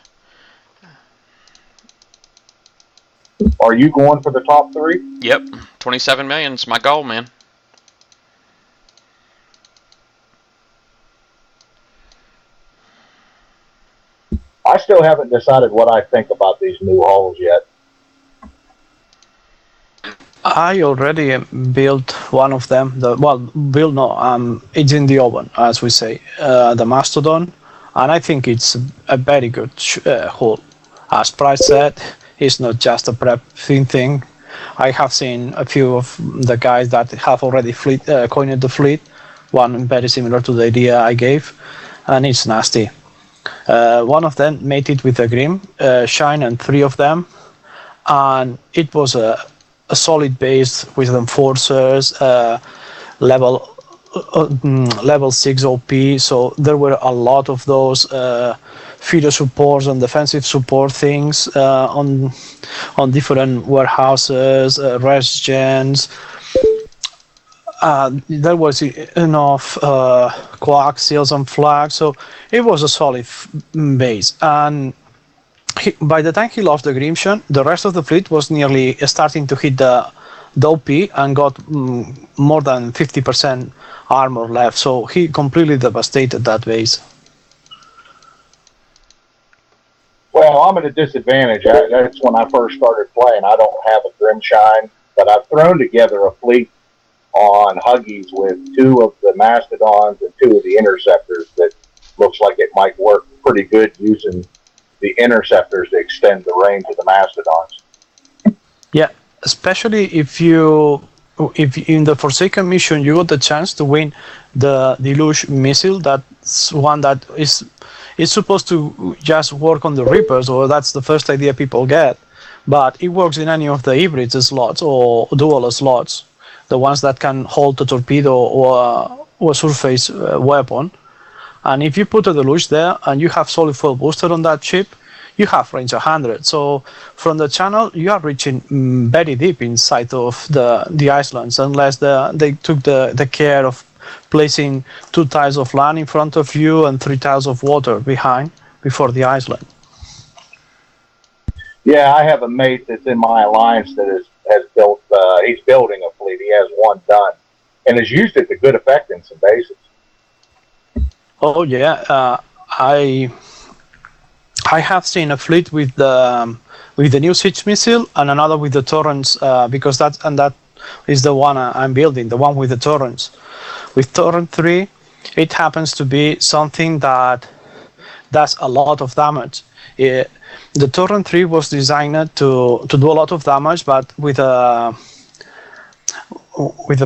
Are you going for the top 3? Yep, 27 million is my goal, man. I still haven't decided what I think about these new hulls yet. I already built one of them. It's in the oven, as we say, the Mastodon, and I think it's a very good hull. As Price said, it's not just a prep thing. I have seen a few of the guys that have already coined the fleet, one very similar to the idea I gave, and it's nasty. One of them mated with a Grim, Shine, and 3 of them, and it was a solid base with enforcers, level 6 OP, so there were a lot of those feeder supports and defensive support things on different warehouses, res gens. There was enough coaxials and flags, so it was a solid base. And by the time he lost the Grimshon, the rest of the fleet was nearly starting to hit the OP and got more than 50% armor left, so he completely devastated that base. Well, I'm at a disadvantage. That's when I first started playing. I don't have a Grimshine, but I've thrown together a fleet on Huggies with 2 of the Mastodons and 2 of the Interceptors that looks like it might work pretty good using the Interceptors to extend the range of the Mastodons. Yeah, especially if in the Forsaken mission you got the chance to win the Deluge missile. That's one that is supposed to just work on the Reapers, or that's the first idea people get. But it works in any of the hybrid slots or dual slots, the ones that can hold a torpedo or a surface weapon. And if you put a Deluge there and you have solid fuel booster on that ship, you have range 100. So from the channel, you are reaching very deep inside of the islands, unless they took the care of placing 2 tiles of land in front of you and 3 tiles of water behind before the island. Yeah, I have a mate that's in my alliance that has built. He's building a fleet. He has one done, and has used it to good effect in some bases. Oh yeah, I have seen a fleet with the new siege missile and another with the torrents, because that is the one I'm building, the one with the torrents. With Torrent 3, it happens to be something that does a lot of damage. The Torrent 3 was designed to do a lot of damage, but with a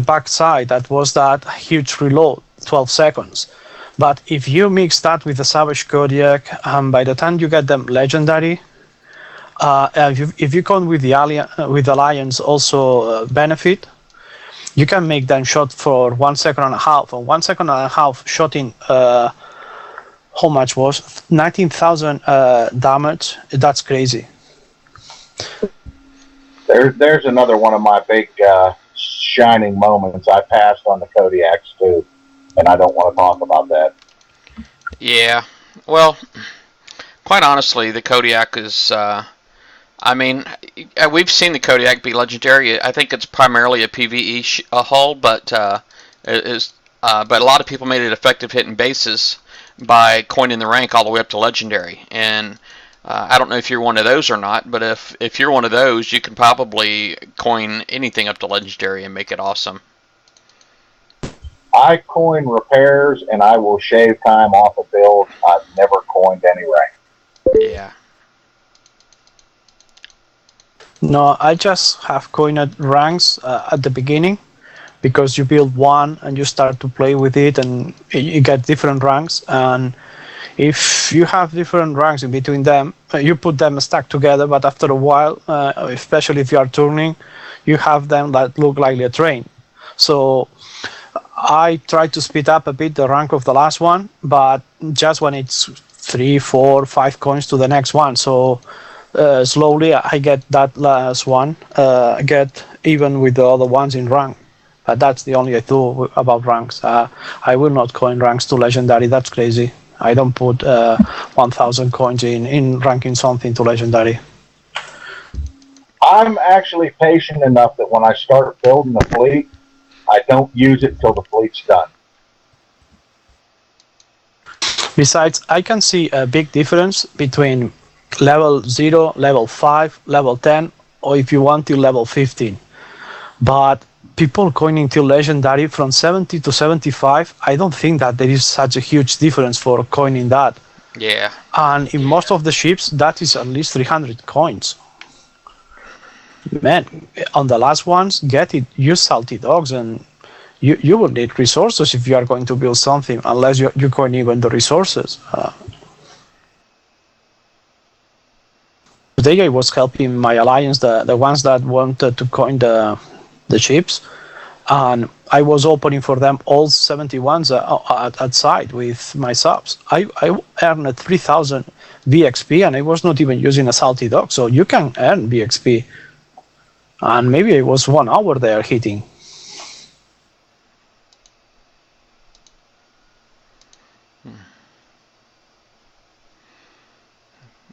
backside that was that huge reload, 12 seconds. But if you mix that with the Savage Kodiak, by the time you get them legendary, if you come with the Alliance also benefit, you can make them shot for 1 second and a half. And 1 second and a half shot in how much was 19,000 damage? That's crazy. There's another one of my big shining moments. I passed on the Kodiaks too, and I don't want to talk about that. Yeah, well, quite honestly, the Kodiak is. I mean, we've seen the Kodiak be legendary. I think it's primarily a PvE hull, but but a lot of people made it effective hitting bases by coining the rank all the way up to legendary. And I don't know if you're one of those or not, but if you're one of those, you can probably coin anything up to legendary and make it awesome. I coin repairs, and I will shave time off a build. I've never coined any rank. Yeah. No, I just have coined ranks at the beginning, because you build one and you start to play with it and you get different ranks. And if you have different ranks in between them, you put them stacked together, but after a while, especially if you are turning, you have them that look like a train. So I try to speed up a bit the rank of the last one, but just when it's 3, 4, 5 coins to the next one. So slowly I get that last one, get even with the other ones in rank. That's the only I do about ranks. I will not coin ranks to legendary. That's crazy. I don't put 1,000 coins in ranking something to legendary. I'm actually patient enough that when I start building the fleet, I don't use it till the fleet's done. Besides, I can see a big difference between level 0, level 5, level 10, or if you want till level 15. But people coining till legendary from 70 to 75, I don't think that there is such a huge difference for coining that. Yeah. And in most of the ships, that is at least 300 coins. Man, on the last ones, get it, use salty dogs, and you will need resources if you are going to build something, unless you coin even the resources. Today I was helping my alliance, the ones that wanted to coin the ships, and I was opening for them all 71s at side with my subs. I earned 3,000 VXP, and I was not even using a salty dog, so you can earn VXP. And maybe it was 1 hour there hitting.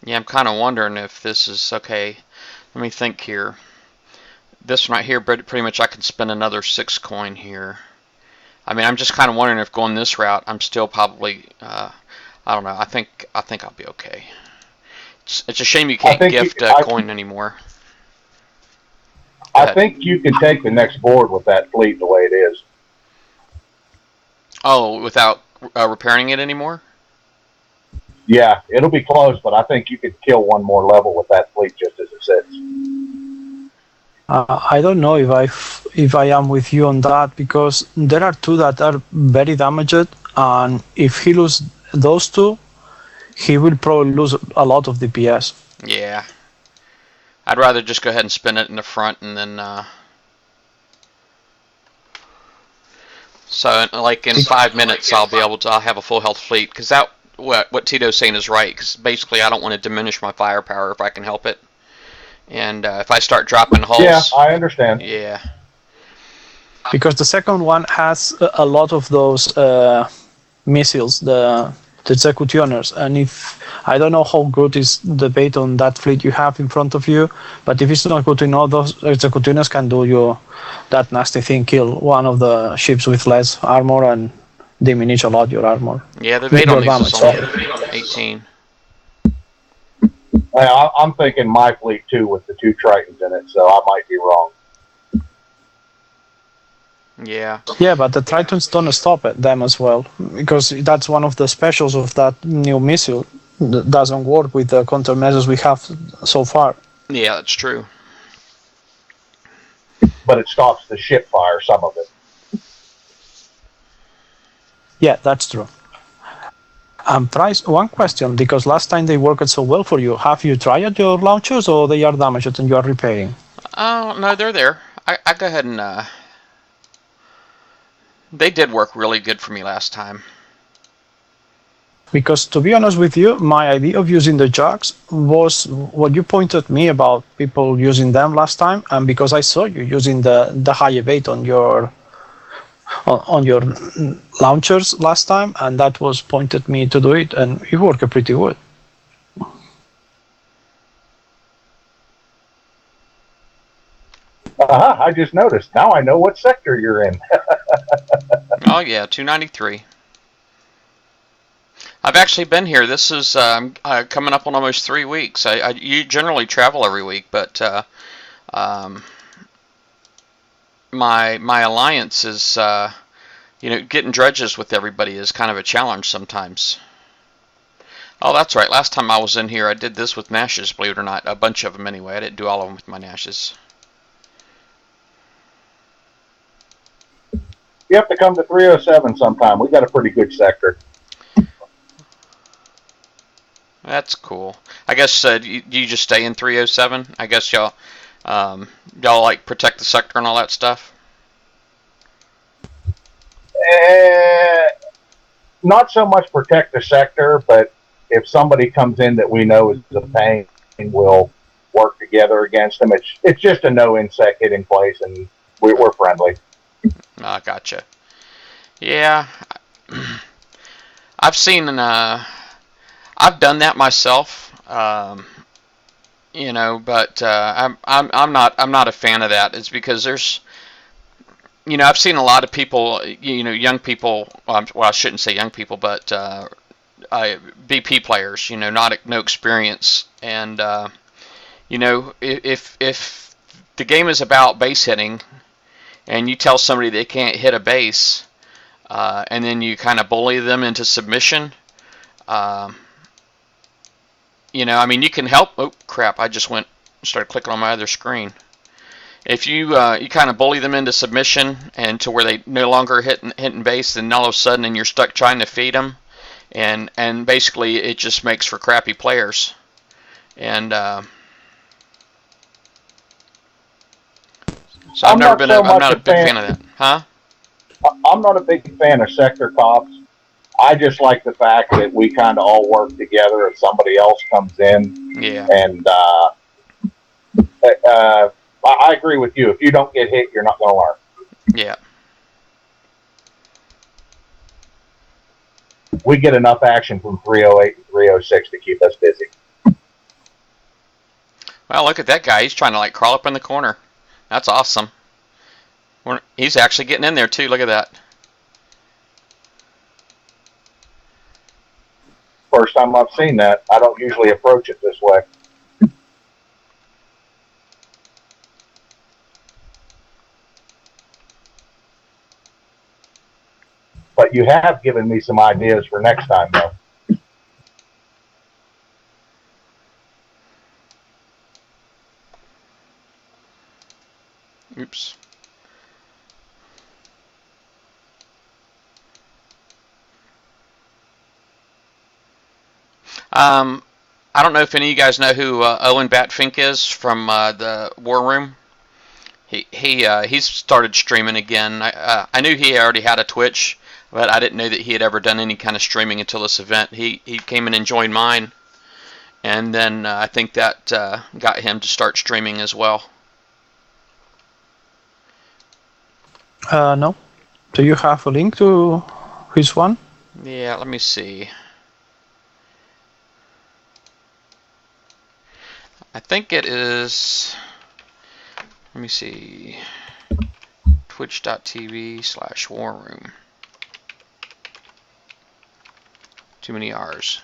Yeah, I'm kind of wondering if this is okay. Let me think here. This one right here, pretty much I can spend another 6 coin here. I mean, I'm just kind of wondering if going this route, I'm still probably, I don't know. I think I'll be okay. It's a shame you can't gift a coin anymore. I ahead. think you could take the next board with that fleet the way it is. Oh, without repairing it anymore? Yeah, it'll be close, but I think you could kill one more level with that fleet just as it sits. I don't know if I am with you on that, because there are two that are very damaged, and if he loses those two, he will probably lose a lot of DPS. Yeah. I'd rather just go ahead and spin it in the front and then so like in 5 minutes I'll have a full health fleet, because that what Tito's saying is right, because basically I don't want to diminish my firepower if I can help it. And if I start dropping hulls, Yeah, I understand. yeah, Because the second one has a lot of those missiles, the executioners, and if I don't know how good is the bait on that fleet you have in front of you, but if it's not good enough, those executioners can do you that nasty thing, kill one of the ships with less armor and diminish a lot your armor. yeah. The bait on Your these is damage. only 18. I'm thinking my fleet too with the 2 Tritons in it, so I might be wrong. Yeah. Yeah, but the Tritons don't stop them as well, because that's one of the specials of that new missile. That doesn't work with the countermeasures we have so far. Yeah, that's true. But it stops the ship fire, some of it. Yeah, that's true. Price, one question, because last time they worked so well for you. Have you tried your launchers, or they are damaged and you are repairing? Oh, no, they're there. I go ahead and they did work really good for me last time. Because to be honest with you, my idea of using the jugs was what you pointed me about people using them last time, and because I saw you using the high evade on your launchers last time, and that was pointed me to do it, and it worked pretty good. I just noticed. Now I know what sector you're in. Oh yeah, 293. I've actually been here. This is coming up on almost 3 weeks. You generally travel every week, but my alliance is getting dredges with everybody is kind of a challenge sometimes. Oh, that's right. Last time I was in here, I did this with Nashes, believe it or not. A bunch of them anyway. I didn't do all of them with my Nashes. You have to come to 307 sometime. We got a pretty good sector. That's cool. I guess you just stay in 307. I guess y'all like protect the sector and all that stuff. Not so much protect the sector, but if somebody comes in that we know is a pain, we'll work together against them. It's just a no insect hitting place, and we're friendly. Gotcha. Yeah, I've seen I've done that myself. But I'm not a fan of that. It's because there's I've seen a lot of people, young people. Well, I shouldn't say young people, but BP players. No experience, and if the game is about base hitting, and you tell somebody they can't hit a base, and then you kind of bully them into submission. You can help. Oh crap! I just started clicking on my other screen. If you kind of bully them into submission and to where they no longer hitting base, then all of a sudden, and you're stuck trying to feed them, and basically it just makes for crappy players. And so I'm not a big fan of that, huh? I'm not a big fan of sector cops. I just like the fact that we kind of all work together if somebody else comes in. Yeah. And I agree with you. If you don't get hit, you're not going to learn. Yeah. We get enough action from 308 and 306 to keep us busy. Well, look at that guy. He's trying to crawl up in the corner. That's awesome. He's actually getting in there too. Look at that. First time I've seen that. I don't usually approach it this way. But you have given me some ideas for next time, though. Oops. I don't know if any of you guys know who Owen Batfink is from the War Room. He's started streaming again. I knew he already had a Twitch, but I didn't know that he had ever done any kind of streaming until this event. He came in and joined mine, and then I think that got him to start streaming as well. No. Do you have a link to his one? Yeah, let me see. I think it is, let me see, twitch.tv/warroom. Too many R's.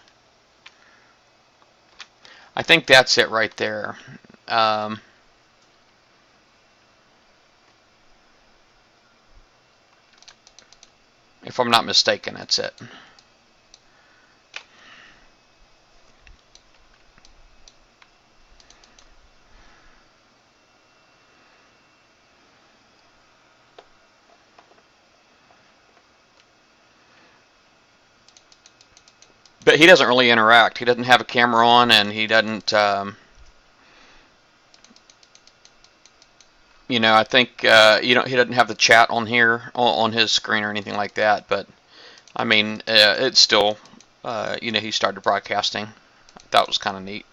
I think that's it right there. If I'm not mistaken, that's it. But he doesn't really interact. He doesn't have a camera on, and he doesn't, you know, I think, he doesn't have the chat on here, on his screen or anything like that. But, I mean, it's still, he started broadcasting. That was kind of neat.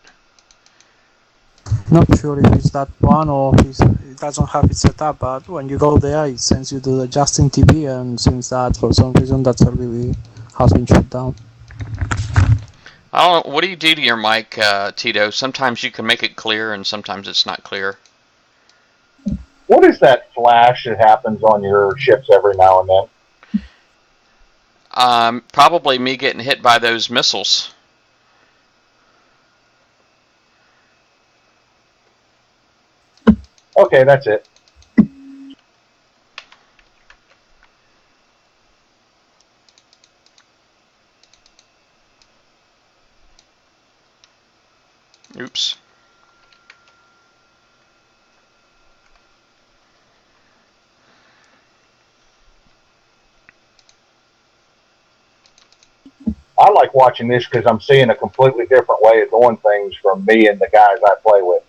Not sure if it's that one or if it doesn't have it set up, but when you go there, it sends you to the Justin TV, and since that, for some reason, that server has been shut down. I don't know. What do you do to your mic, Tito? Sometimes you can make it clear, and sometimes it's not clear. What is that flash that happens on your ships every now and then? Probably me getting hit by those missiles. Okay, that's it. Oops. I like watching this because I'm seeing a completely different way of doing things from me and the guys I play with.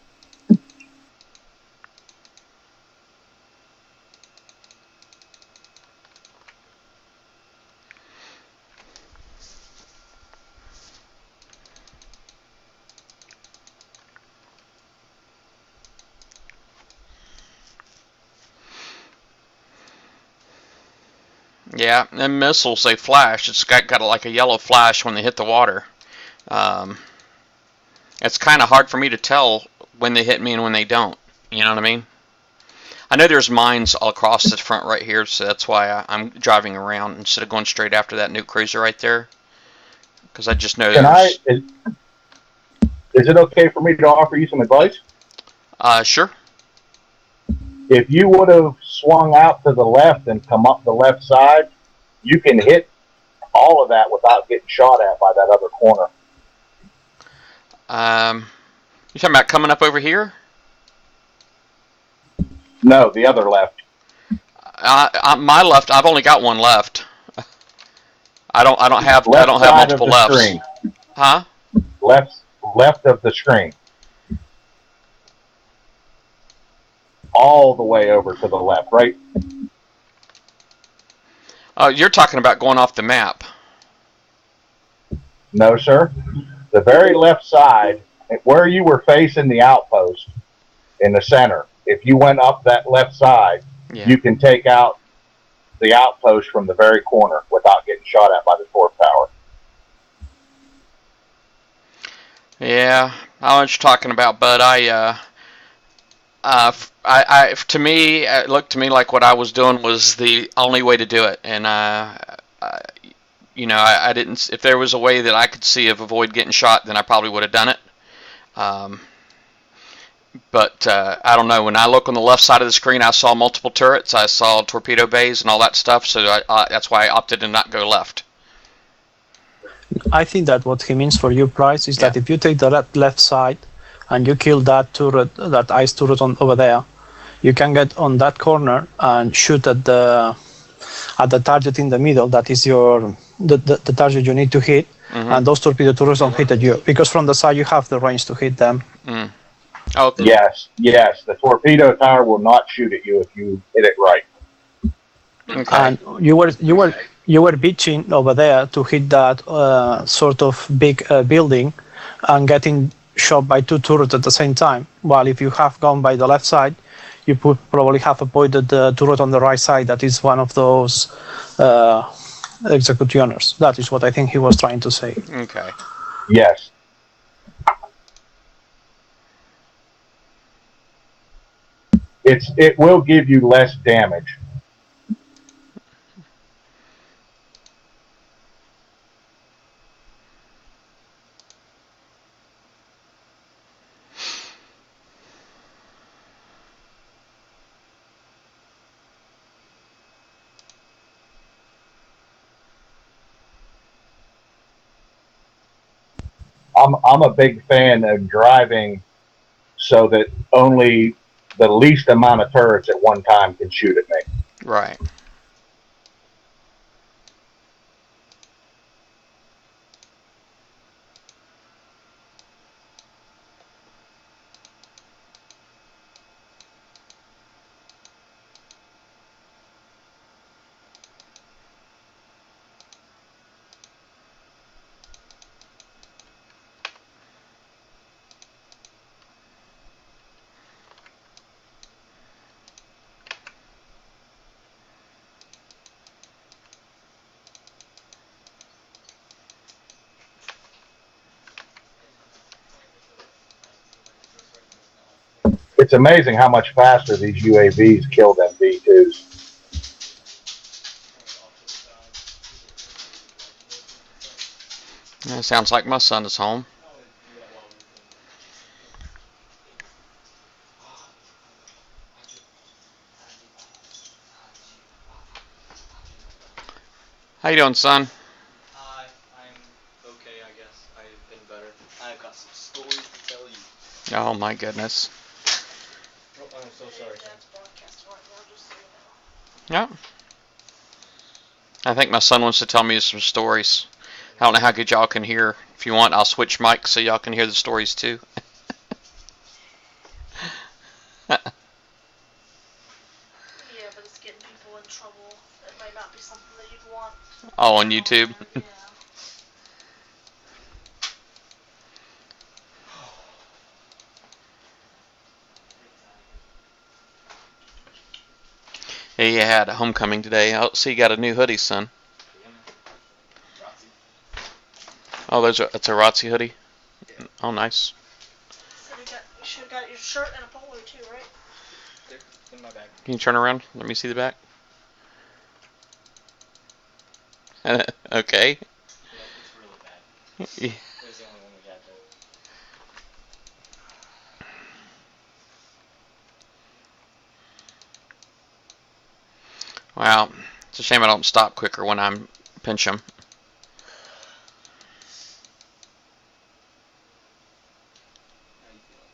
Yeah, and missiles, they flash. It's got like a yellow flash when they hit the water. It's kind of hard for me to tell when they hit me and when they don't. You know what I mean? I know there's mines all across the front right here, so that's why I'm driving around instead of going straight after that nuke cruiser right there. Because I just know there's... Is it okay for me to offer you some advice? Sure. If you would have swung out to the left and come up the left side, you can hit all of that without getting shot at by that other corner. You talking about coming up over here? No, the other left. My left. I've only got one left. I don't have multiple lefts. Screen. Huh? Left of the screen. All the way over to the left, right? Oh, you're talking about going off the map. No, sir. The very left side, where you were facing the outpost in the center, if you went up that left side, Yeah. you can take out the outpost from the very corner without getting shot at by the torp tower. Yeah, I know what you're talking about, but to me, it looked to me like what I was doing was the only way to do it, and I didn't. If there was a way that I could see of avoid getting shot, then I probably would have done it. But I don't know. When I look on the left side of the screen, I saw multiple turrets. I saw torpedo bays and all that stuff. So that's why I opted to not go left. I think that what he means for you, Price, is that Yeah. if you take the left side and you kill that turret, that ice turret over there, you can get on that corner and shoot at the target in the middle. That is the target you need to hit, and those torpedo turrets don't hit at you because from the side you have the range to hit them. Oh, Yes, the torpedo tower will not shoot at you if you hit it right. okay. And you were bitching over there to hit that sort of big building and getting shot by two turrets at the same time. While if you have gone by the left side, you would probably have avoided the turret on the right side. That is one of those executioners. That is what I think he was trying to say. Okay. Yes. It will give you less damage. I'm a big fan of driving so that only the least amount of turrets at one time can shoot at me. Right. It's amazing how much faster these UAVs kill than V2s. That sounds like my son is home. How you doing, son? Hi, I'm okay, I guess. I've been better. I've got some stories to tell you. Oh my goodness. Oh, I'm so sorry. Yeah. I think my son wants to tell me some stories. I don't know how good y'all can hear. If you want, I'll switch mics so y'all can hear the stories too. Yeah, but it's getting people in trouble. It might not be something that you'd want. Oh, on YouTube? Yeah. Yeah, you had a homecoming today. Oh, so you got a new hoodie, son. Oh, that's a ROTC hoodie? Yeah. Oh, nice. So you should have got your shirt and a polo too, right? They're in my bag. Can you turn around? Let me see the back. Okay. Yeah, it's really bad. Yeah. It was the only one we had though. Wow. It's a shame I don't stop quicker when I'm pinch 'em. How you feeling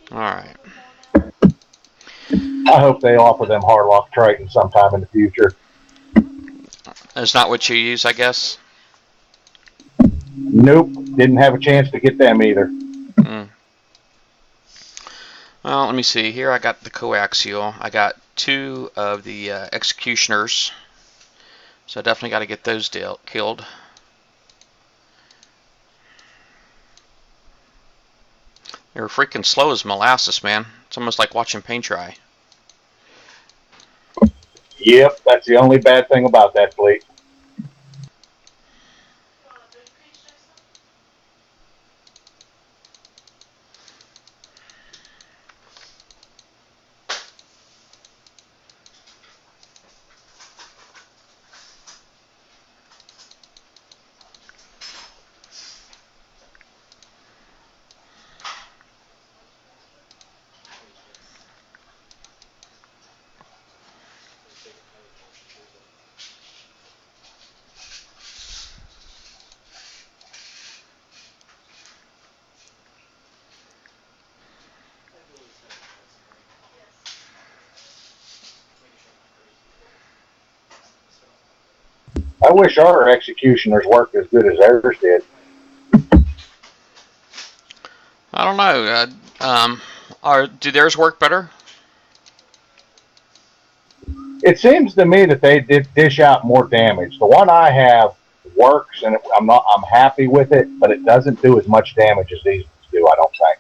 today? Alright. I hope they offer them Harlock Triton sometime in the future. That's not what you use, I guess? Nope, didn't have a chance to get them either. Well, let me see. Here I got the coaxial. I got 2 of the executioners. So I definitely got to get those killed. They were freaking slow as molasses, man. It's almost like watching paint dry. Yep, that's the only bad thing about that fleet. I wish our executioners worked as good as theirs did. I don't know. Do theirs work better? It seems to me that they did dish out more damage. The one I have works, and I'm happy with it, but it doesn't do as much damage as these ones do. I don't think.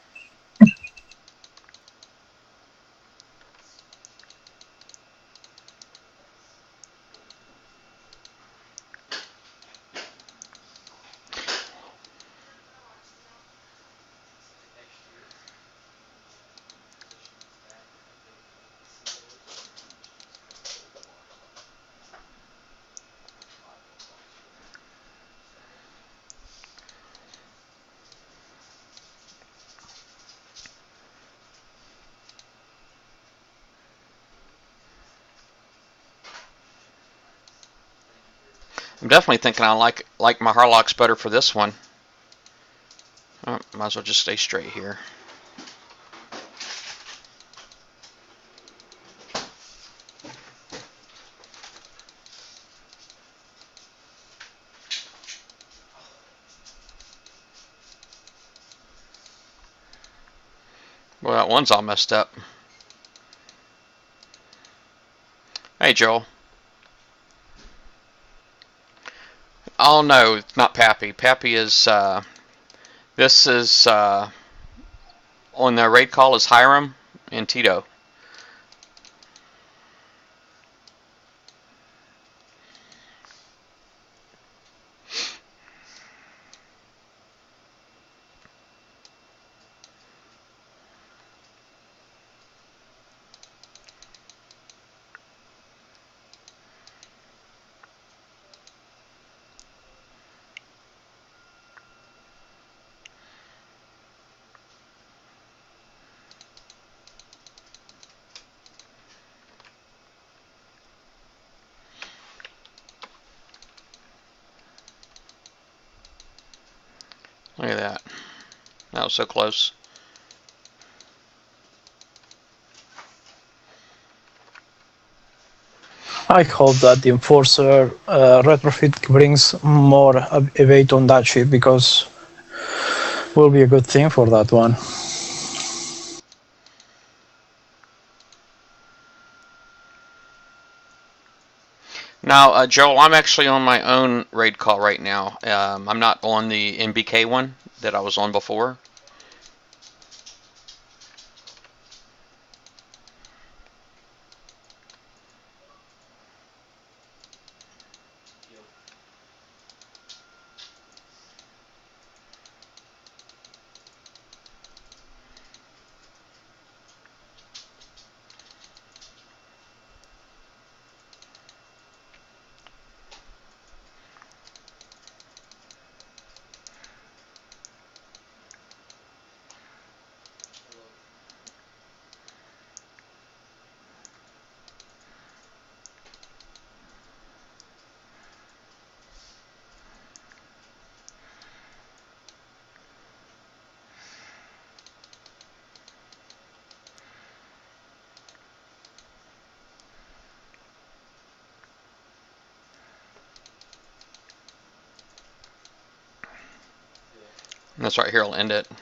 I'm definitely thinking I like my Harlocks better for this one. Oh, might as well just stay straight here. Well, that one's all messed up. Hey, Joel. Oh no, it's not Pappy. Pappy is this is on the raid call is Hiram and Tito. Look at that. That was so close. I hope that the Enforcer retrofit brings more evade on that ship, because will be a good thing for that one. Now, Joel, I'm actually on my own raid call right now. I'm not on the NBK one that I was on before. And that's right here. I'll end it. Which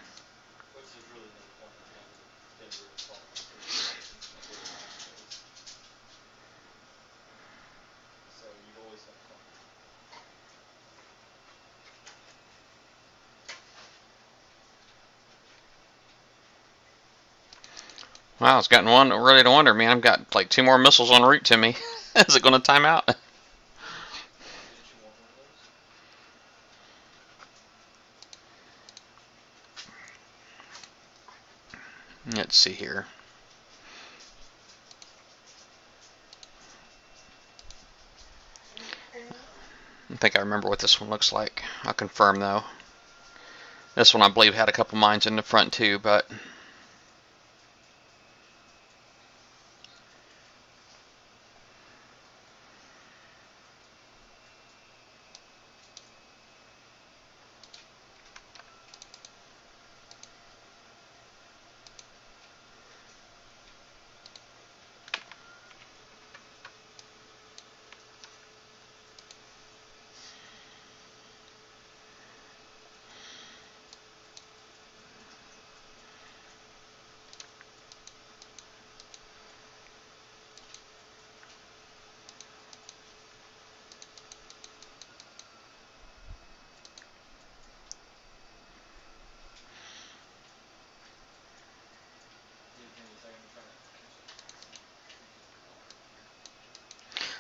is really no point in having Denver assault before the match starts. So you've always got fun. Wow, it's gotten one ready to wonder, man. I've got like 2 more missiles en route to me. Is it going to time out? Didn't you want one of those? Let's see here. I think I remember what this one looks like. I'll confirm though. This one I believe had a couple mines in the front too, but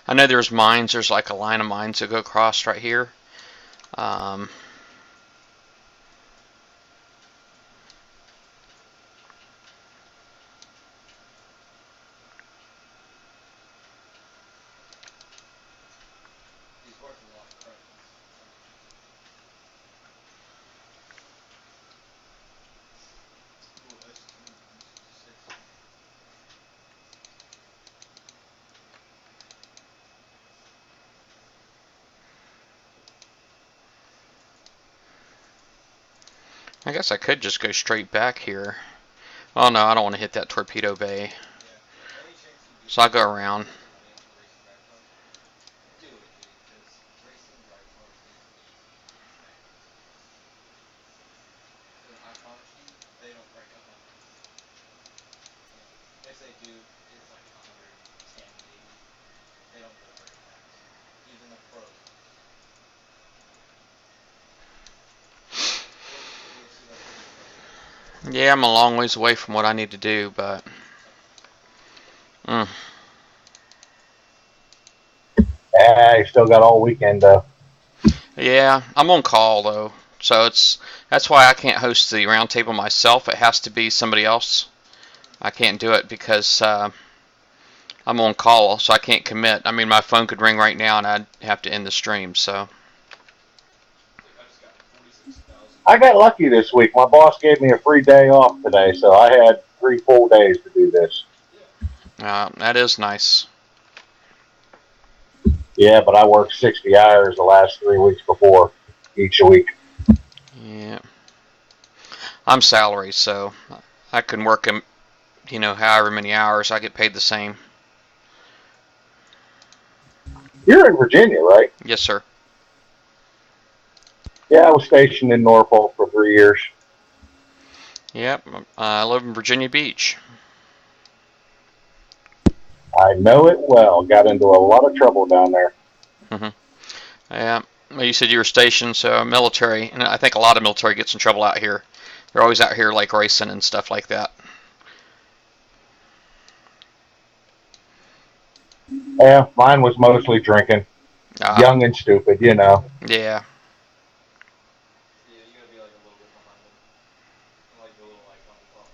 I know there's mines. There's like a line of mines that go across right here. Um, He's worth a lot of credits. Ooh, S2, 166. I guess I could just go straight back here. Oh no, I don't want to hit that torpedo bay. Yeah. Any chance you get So I'll go around. money off the racing drive cars? Do it, dude, because racing drive cars is easy as heck. And I promise you, they don't break 100. And if they do, it's like 110 maybe. They don't go very fast. Even the pro ones. You'll see like 2 pro ones. Yeah, I'm a long ways away from what I need to do, but mm, Yeah, you still got all weekend though. yeah, I'm on call though, so that's why I can't host the roundtable myself. It has to be somebody else. I can't do it because I'm on call, so I can't commit. I mean, my phone could ring right now, and I'd have to end the stream. So I just got 46,000. I got lucky this week. My boss gave me a free day off today, so I had 3 full days to do this. that is nice. Yeah, but I worked 60 hours the last 3 weeks before each week. Yeah, I'm salary, so I can work him. However many hours, I get paid the same. You're in Virginia, right? Yes, sir. Yeah, I was stationed in Norfolk for 3 years. Yep, I live in Virginia Beach. I know it well. Got into a lot of trouble down there. Yeah, well, you said you were stationed, so military, and I think a lot of military gets in trouble out here. They're always out here like racing and stuff like that. Yeah, mine was mostly drinking. Young and stupid, you know. Yeah. Yeah, you gotta be like a little bit behind them. And like the little icon will pop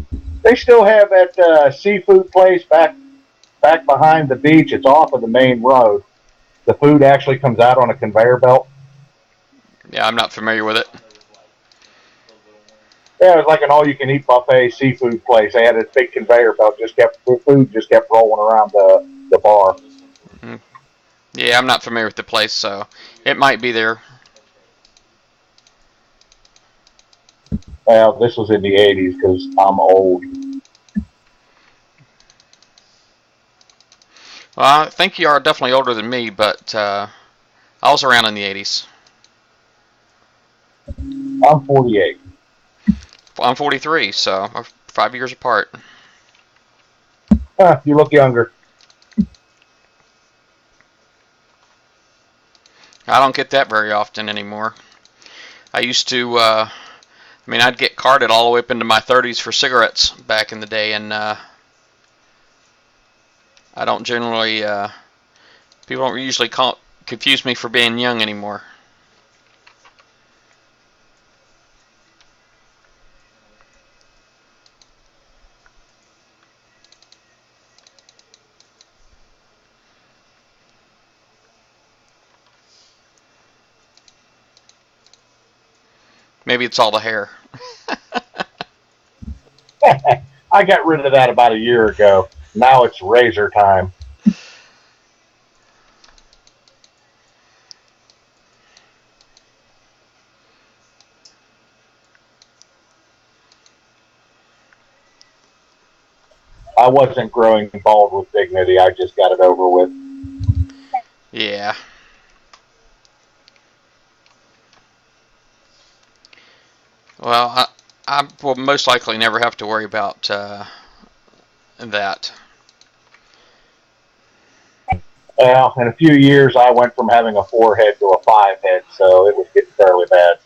up. They still have that seafood place back behind the beach. It's off of the main road. The food actually comes out on a conveyor belt. Yeah, I'm not familiar with it. There was like the little ones. Yeah, it was like an all-you-can-eat buffet seafood place. They had this big conveyor belt. Food just kept rolling around the bar. Yeah, I'm not familiar with the place, so it might be there. Well, this was in the 80s because I'm old. Well, I think you are definitely older than me, but I was around in the 80s. I'm 48. I'm 43, so we're 5 years apart. You look younger. I don't get that very often anymore. I used to, I'd get carded all the way up into my 30s for cigarettes back in the day, and I don't generally, people don't usually confuse me for being young anymore. Maybe it's all the hair. I got rid of that about a year ago. Now it's razor time. I wasn't growing bald with dignity. I just got it over with. Yeah. Well, I will most likely never have to worry about that. Well, in a few years, I went from having a 4 head to a 5 head, so it was getting fairly bad.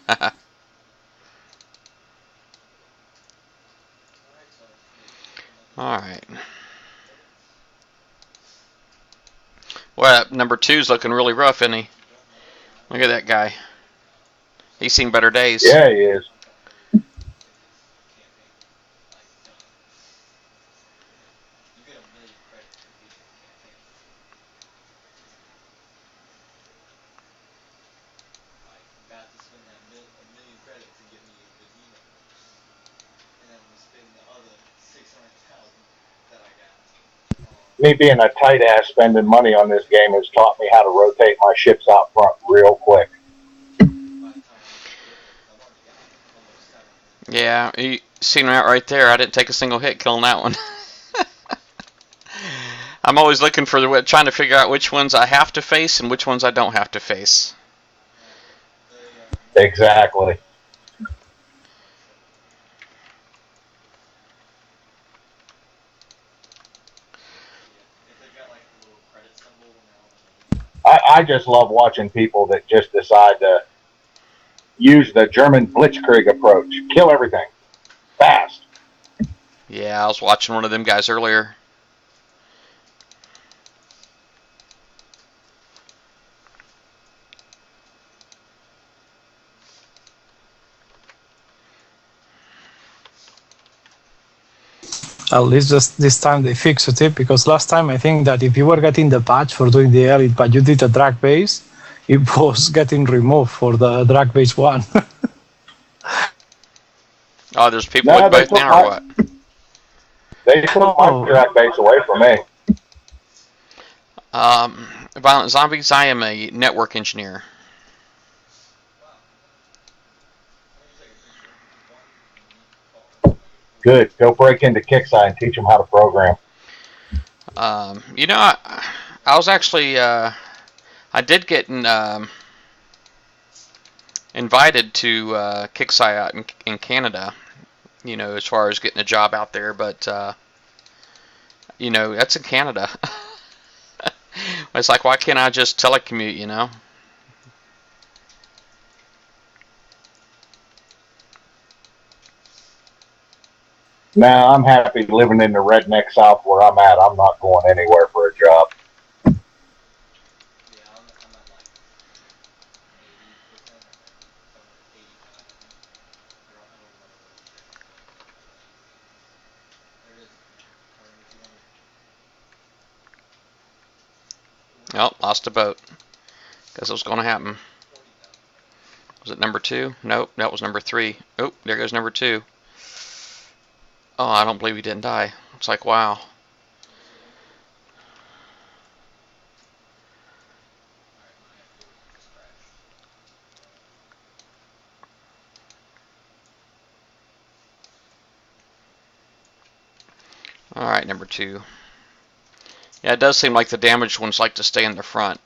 Alright, so All right. Well, number 2's looking really rough, isn't he? Look at that guy. He's seen better days. Yeah, he is. You get 1,000,000 credits for beating the campaign. Like, I'm about to spend that 1,000,000 credits and get me a Vegeta horse. And then I'm going to spend the other 600,000 that I got on Me being a tight ass spending money on this game has taught me how to rotate my ships out front real quick. by the time I get to Britain, because I've already got almost 700. Yeah, you seen that right there. I didn't take a single hit killing that one. I'm always looking for trying to figure out which ones I have to face and which ones I don't have to face. Exactly. If they've got like the little credit symbol when they're on the menu. I just love watching people that just decide to use the German Blitzkrieg approach. Kill everything. Fast. Yeah, I was watching one of them guys earlier. At least just this time they fixed it, because last time I think that if you were getting the patch for doing the elite but you did a drag base, it was getting removed for the drag base one. Oh, there's people No, with both now or what? They took my drag base away from me. Violent Zombies, I am a network engineer. Good. Go break into Kixeye and teach them how to program. You know, I was actually, I did get invited to PRICEisWRONG in Canada, you know, as far as getting a job out there, but, you know, that's in Canada. It's like, why can't I just telecommute, you know? Now, I'm happy living in the redneck South where I'm at. I'm not going anywhere for a job. Yeah, I'm at like 80% or somewhere 85, I think. I don't remember what the exact There it is. Already 200. Oh, lost a boat. Guess it was going to happen. 40,000. Was it number 2? Nope, that was number 3. Oh, there goes number 2. Oh, I don't believe he didn't die. It's like, wow. Alright, my FD just crashed. Alright, number 2. Yeah, it does seem like the damaged ones like to stay in the front.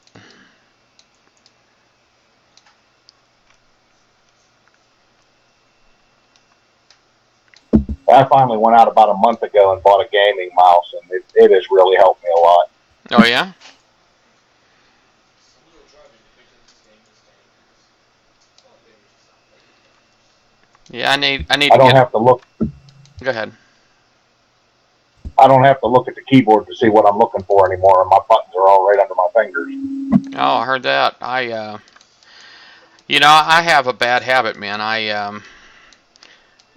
I finally went out about a month ago and bought a gaming mouse, and it has really helped me a lot. Oh, yeah? Some little driving to picture this game because well, maybe we should stop playing games. Yeah, I need I to don't get... have to look. Go ahead. I don't have to look at the keyboard to see what I'm looking for anymore, and my buttons are all right under my fingers. Oh, I heard that. You know, I have a bad habit, man.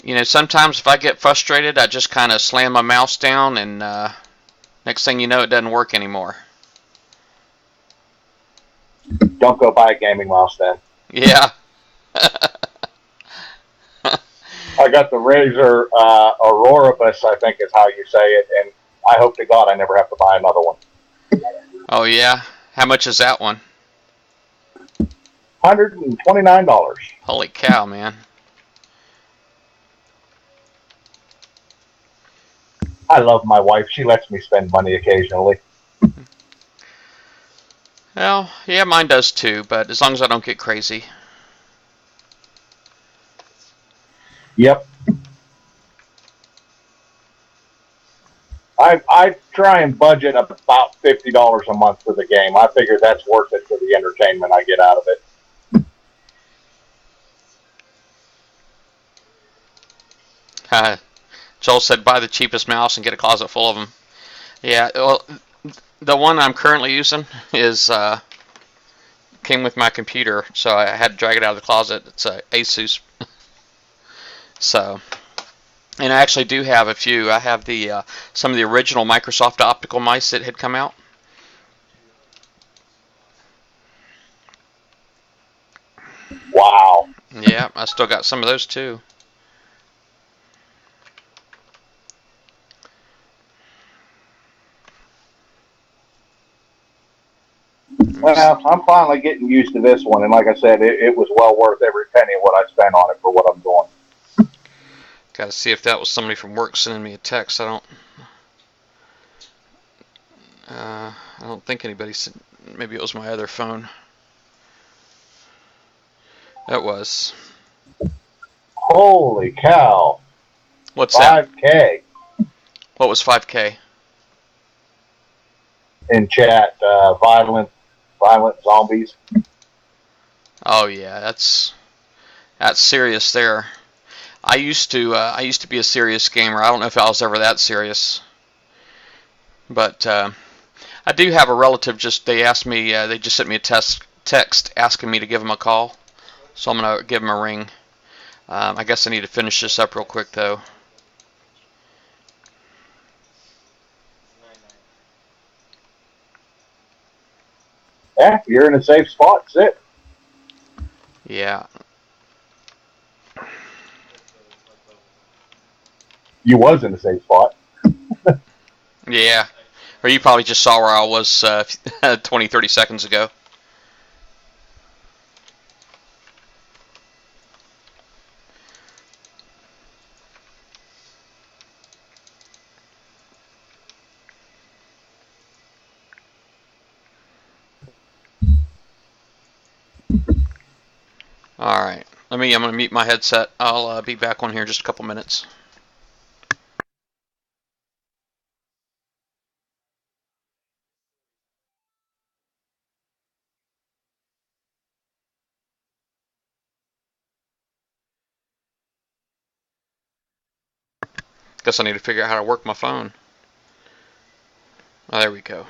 You know, sometimes if I get frustrated, I just kind of slam my mouse down, and next thing you know, it doesn't work anymore. Don't go buy a gaming mouse then. Yeah. I got the Razer Auroribus, I think is how you say it, and I hope to God I never have to buy another one. Oh, yeah? How much is that one? $129. Holy cow, man. I love my wife. She lets me spend money occasionally. Well, yeah, mine does too, but as long as I don't get crazy. Yep. I try and budget about $50 a month for the game. I figure that's worth it for the entertainment I get out of it. Joel said buy the cheapest mouse and get a closet full of them. Yeah, well, the one I'm currently using is came with my computer, so I had to drag it out of the closet. It's a Asus. So, and I actually do have a few. I have the some of the original Microsoft optical mice that had come out. Wow. Yeah, I still got some of those too. Well, I'm finally getting used to this one, and like I said, it was well worth every penny of what I spent on it for what I'm doing. Got to see if that was somebody from work sending me a text. I don't think anybody said. Maybe it was my other phone. That was. Holy cow! What's that? 5K What was 5K? in chat. Violent zombies. Oh yeah, that's serious there. I used to be a serious gamer. I don't know if I was ever that serious, but I do have a relative. Just they asked me. They just sent me a text asking me to give them a call, so I'm gonna give them a ring. I guess I need to finish this up real quick though. Yeah, you're in a safe spot. Sit. Yeah, You was in a safe spot. yeah. Or you probably just saw where I was 20, 30 seconds ago. All right. I'm gonna mute my headset. I'll be back on here in just a couple minutes. Guess I need to figure out how to work my phone. Oh, there we go.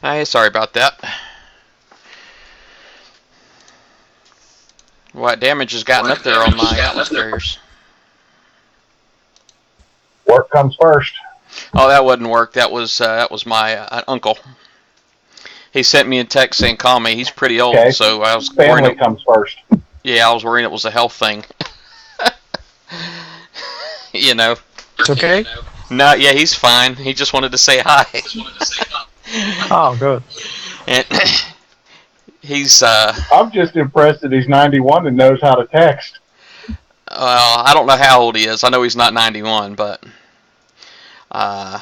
Hey, sorry about that. What damage has gotten up there on my Atlas carriers? Work comes first. Oh, that wouldn't work. That was my uncle. He sent me a text saying, "Call me." He's pretty old, Okay. so I was Family worried. comes first. Yeah, I was worried it was a health thing. You know. It's okay? No, yeah, he's fine. He just wanted to say hi. Oh, good. And he's I'm just impressed that he's 91 and knows how to text. well, I don't know how old he is. I know he's not 91, but the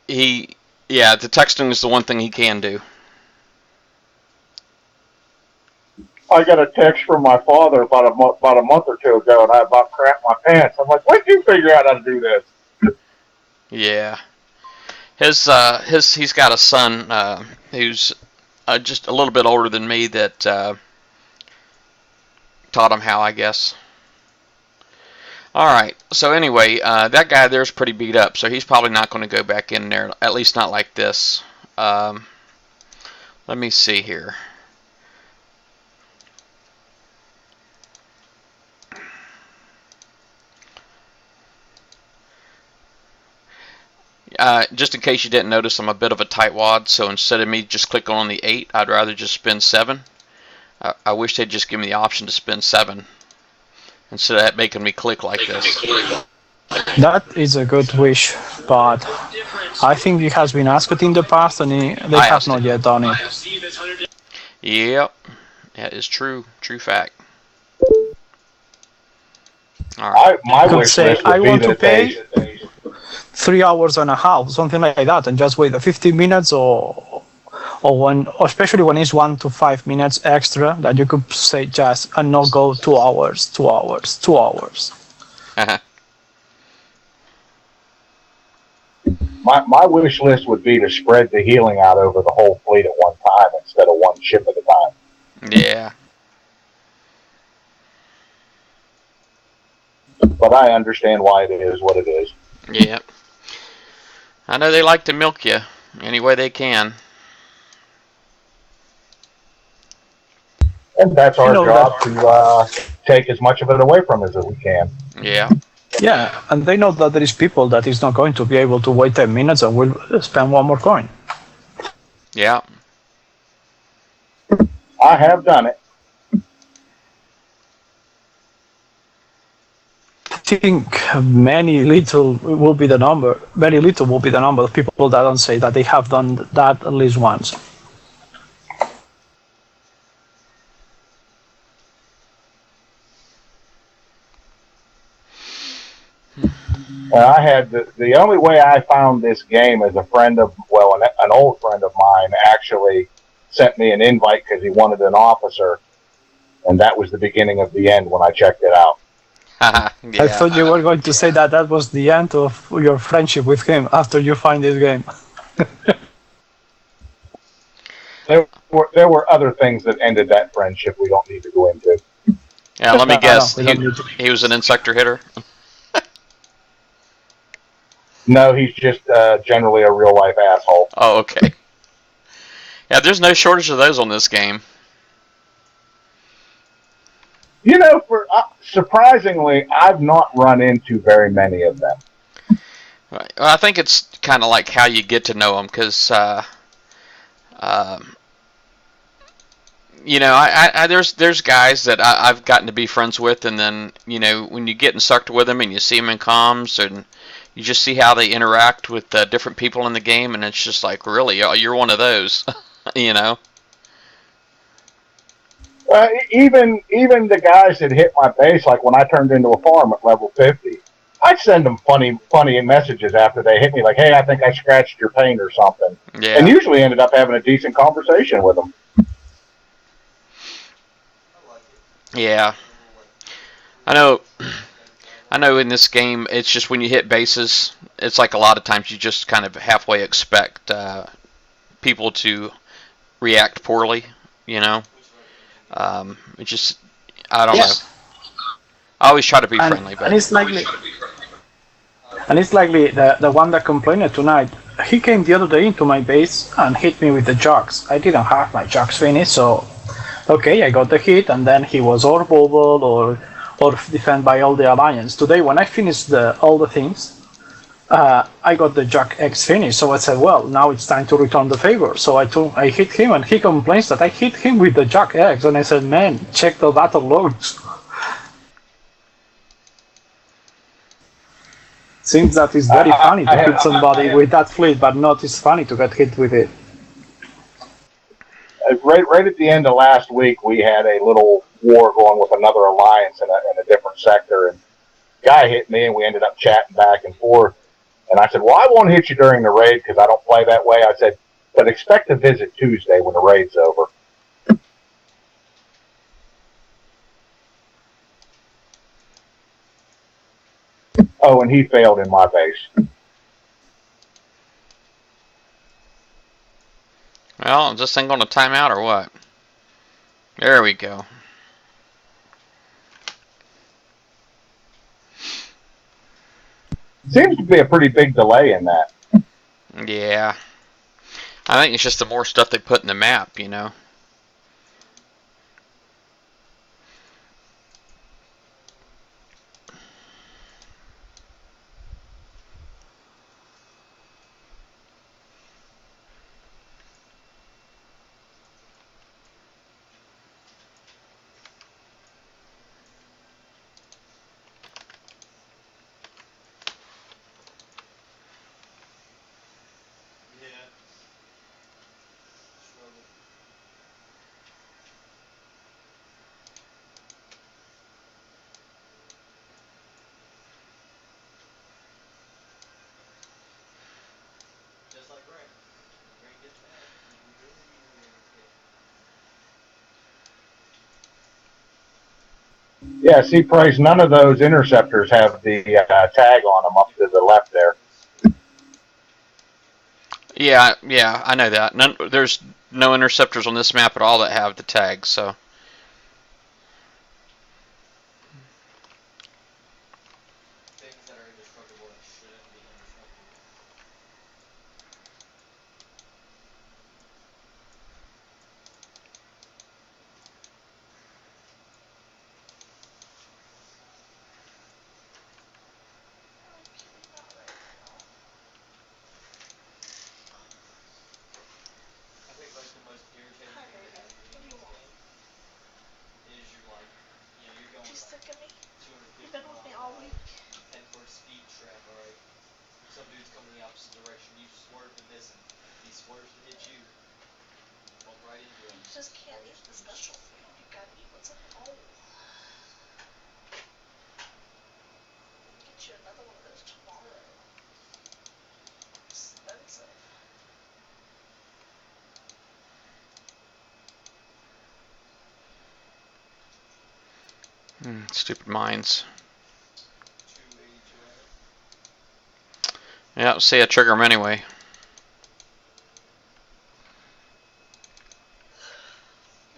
texting is the one thing he can do. I got a text from my father about a month or two ago, and I about crapped my pants. I'm like, when did you figure out how to do this? Yeah. He's got a son who's just a little bit older than me that taught him how, I guess. Alright, so anyway, that guy there's pretty beat up, so he's probably not going to go back in there, at least not like this. Let me see here. Just in case you didn't notice, I'm a bit of a tightwad, so instead of me just clicking on the 8, I'd rather just spend 7. I wish they'd just give me the option to spend 7 instead of making me click like this. That is a good wish, but I think it has been asked in the past and they have not yet done it. Yep, that is true. True fact. All right. My could wish say, list would I be want to that pay they 3 hours and a half, something like that, and just wait 15 minutes or especially when it's 1 to 5 minutes extra, that you could say just and not go 2 hours, 2 hours, 2 hours. My wish list would be to spread the healing out over the whole fleet at one time instead of one ship at a time. Yeah. But I understand why it is what it is. Yep. I know they like to milk you any way they can. And that's our job to take as much of it away from us as we can. Yeah. Yeah, and they know that there is people that is not going to be able to wait 10 minutes and will spend one more coin. Yeah. I have done it. I think very little will be the number of people that don't say that they have done that at least once. I had the only way I found this game is an old friend of mine actually sent me an invite because he wanted an officer, and that was the beginning of the end when I checked it out. Yeah. I thought you were going to say that was the end of your friendship with him after you find this game. There were other things that ended that friendship we don't need to go into. Yeah, let me guess. No, He was an insector hitter? No, he's just generally a real life asshole. Oh, okay. Yeah, there's no shortage of those on this game. You know, surprisingly, I've not run into very many of them. Right. Well, I think it's kind of like how you get to know them, because you know, there's guys that I've gotten to be friends with, and then you know when you get sucked with them and you see them in comms and you just see how they interact with different people in the game, and it's just like, really, you're one of those, you know. Even the guys that hit my base, like when I turned into a farm at level 50, I'd send them funny messages after they hit me, like, hey, I think I scratched your paint or something. Yeah. And usually ended up having a decent conversation with them. Yeah. I know in this game, it's just when you hit bases, it's like a lot of times you just kind of halfway expect people to react poorly, you know. It just, I don't know. I always try to be friendly, but and it's likely the one that complained tonight. he came the other day into my base and hit me with the jugs. I didn't have my jugs finished, so okay, I got the hit, and then he was or bubble or defend by all the alliance. Today, when I finished all the things, I got the Jack X finished, so I said, well, now it's time to return the favor. So I hit him, and he complains that I hit him with the Jack X, and I said, man, check the battle logs. Seems that it's very funny to hit somebody with that fleet, but not as funny to get hit with it. Right at the end of last week, we had a little war going with another alliance in a different sector, and guy hit me, and we ended up chatting back and forth. And I said, well, I won't hit you during the raid because I don't play that way. I said, but expect a visit Tuesday when the raid's over. Oh, and he failed in my base. Well, is this thing going to time out or what? There we go. Seems to be a pretty big delay in that. Yeah. I think it's just the more stuff they put in the map, you know. Yeah. Struggle. Just like rain. When rain gets bad, you really need an NBK. Yeah, see, Price, none of those interceptors have the tag on them up to the left there. Yeah, I know that. There's no interceptors on this map at all that have the tags, so. Things that are indestructible and shouldn't be indestructible. Okay, not right now. I think like the most irritating Hi, thing to baby. have What in do you this want? game is you're like, you know, you're going You like sick of me? 250 You've been with me mile an all hour, week. heading for a speed trap, alright? Some dude's coming the opposite direction, you swerve to miss him. He swerves to hit you. You bump right into him. You just can't All your eat the speed special shuts food. down. You gotta eat what's in the bowl. Let me get you another one of those tomorrow. Expensive. Stupid mines. 282 at it. Yeah, see, I trigger them anyway.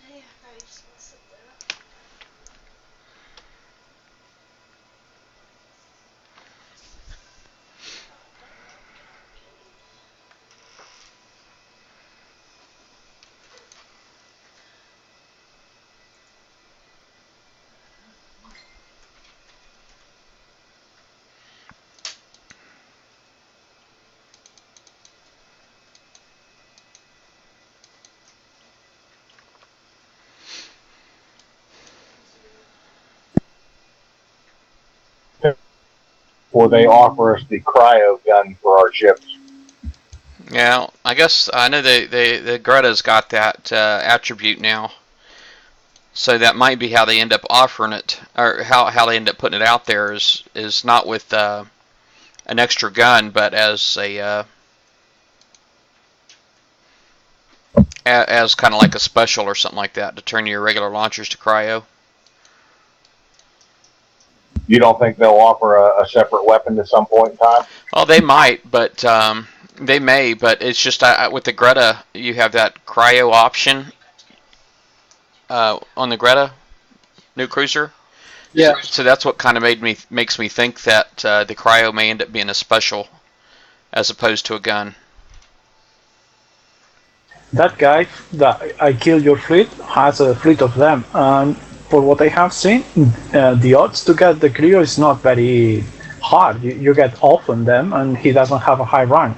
Yeah, now you just want to sit there. Don't like an arcade. Consider it. Or they offer us the cryo gun for our ships. Yeah, I guess I know the Greta's got that attribute now. So that might be how they end up offering it, or how they end up putting it out there is not with an extra gun, but as a as kind of like a special or something like that to turn your regular launchers to cryo. You don't think they'll offer a separate weapon at some point in time? Well, they might, but they may. But it's just with the Greta, you have that cryo option on the Greta new cruiser. Yeah. So that's what kind of makes me think that the cryo may end up being a special as opposed to a gun. that guy that I killed your fleet has a fleet of them, and for what I have seen, the odds to get the crew is not very hard. You get often them, and he doesn't have a high rank.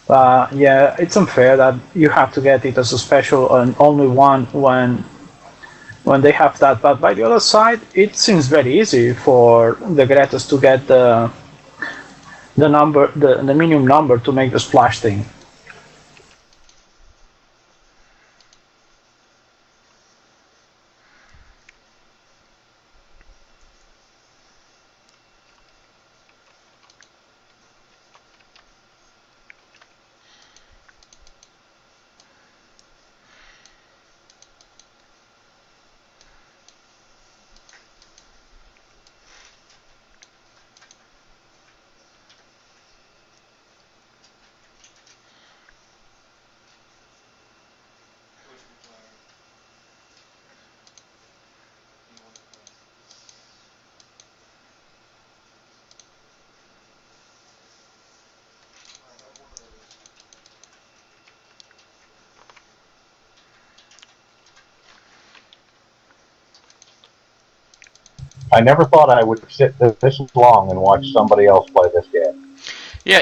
Yeah, it's unfair that you have to get it as a special and only one when they have that. But by the other side, it seems very easy for the Gretas to get the minimum number to make the splash thing. Which replier? He wants to play. Alright, I have one of those. I never thought I would sit this long and watch somebody else play this game. Yeah,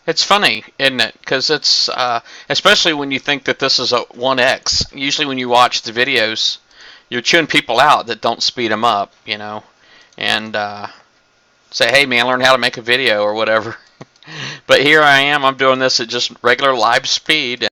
it's funny, isn't it? Because it's especially when you think that this is a 1x. Usually, when you watch the videos, you're chewing people out that don't speed them up, and say, "Hey, man, learn how to make a video or whatever." But here I am. I'm doing this at just regular live speed.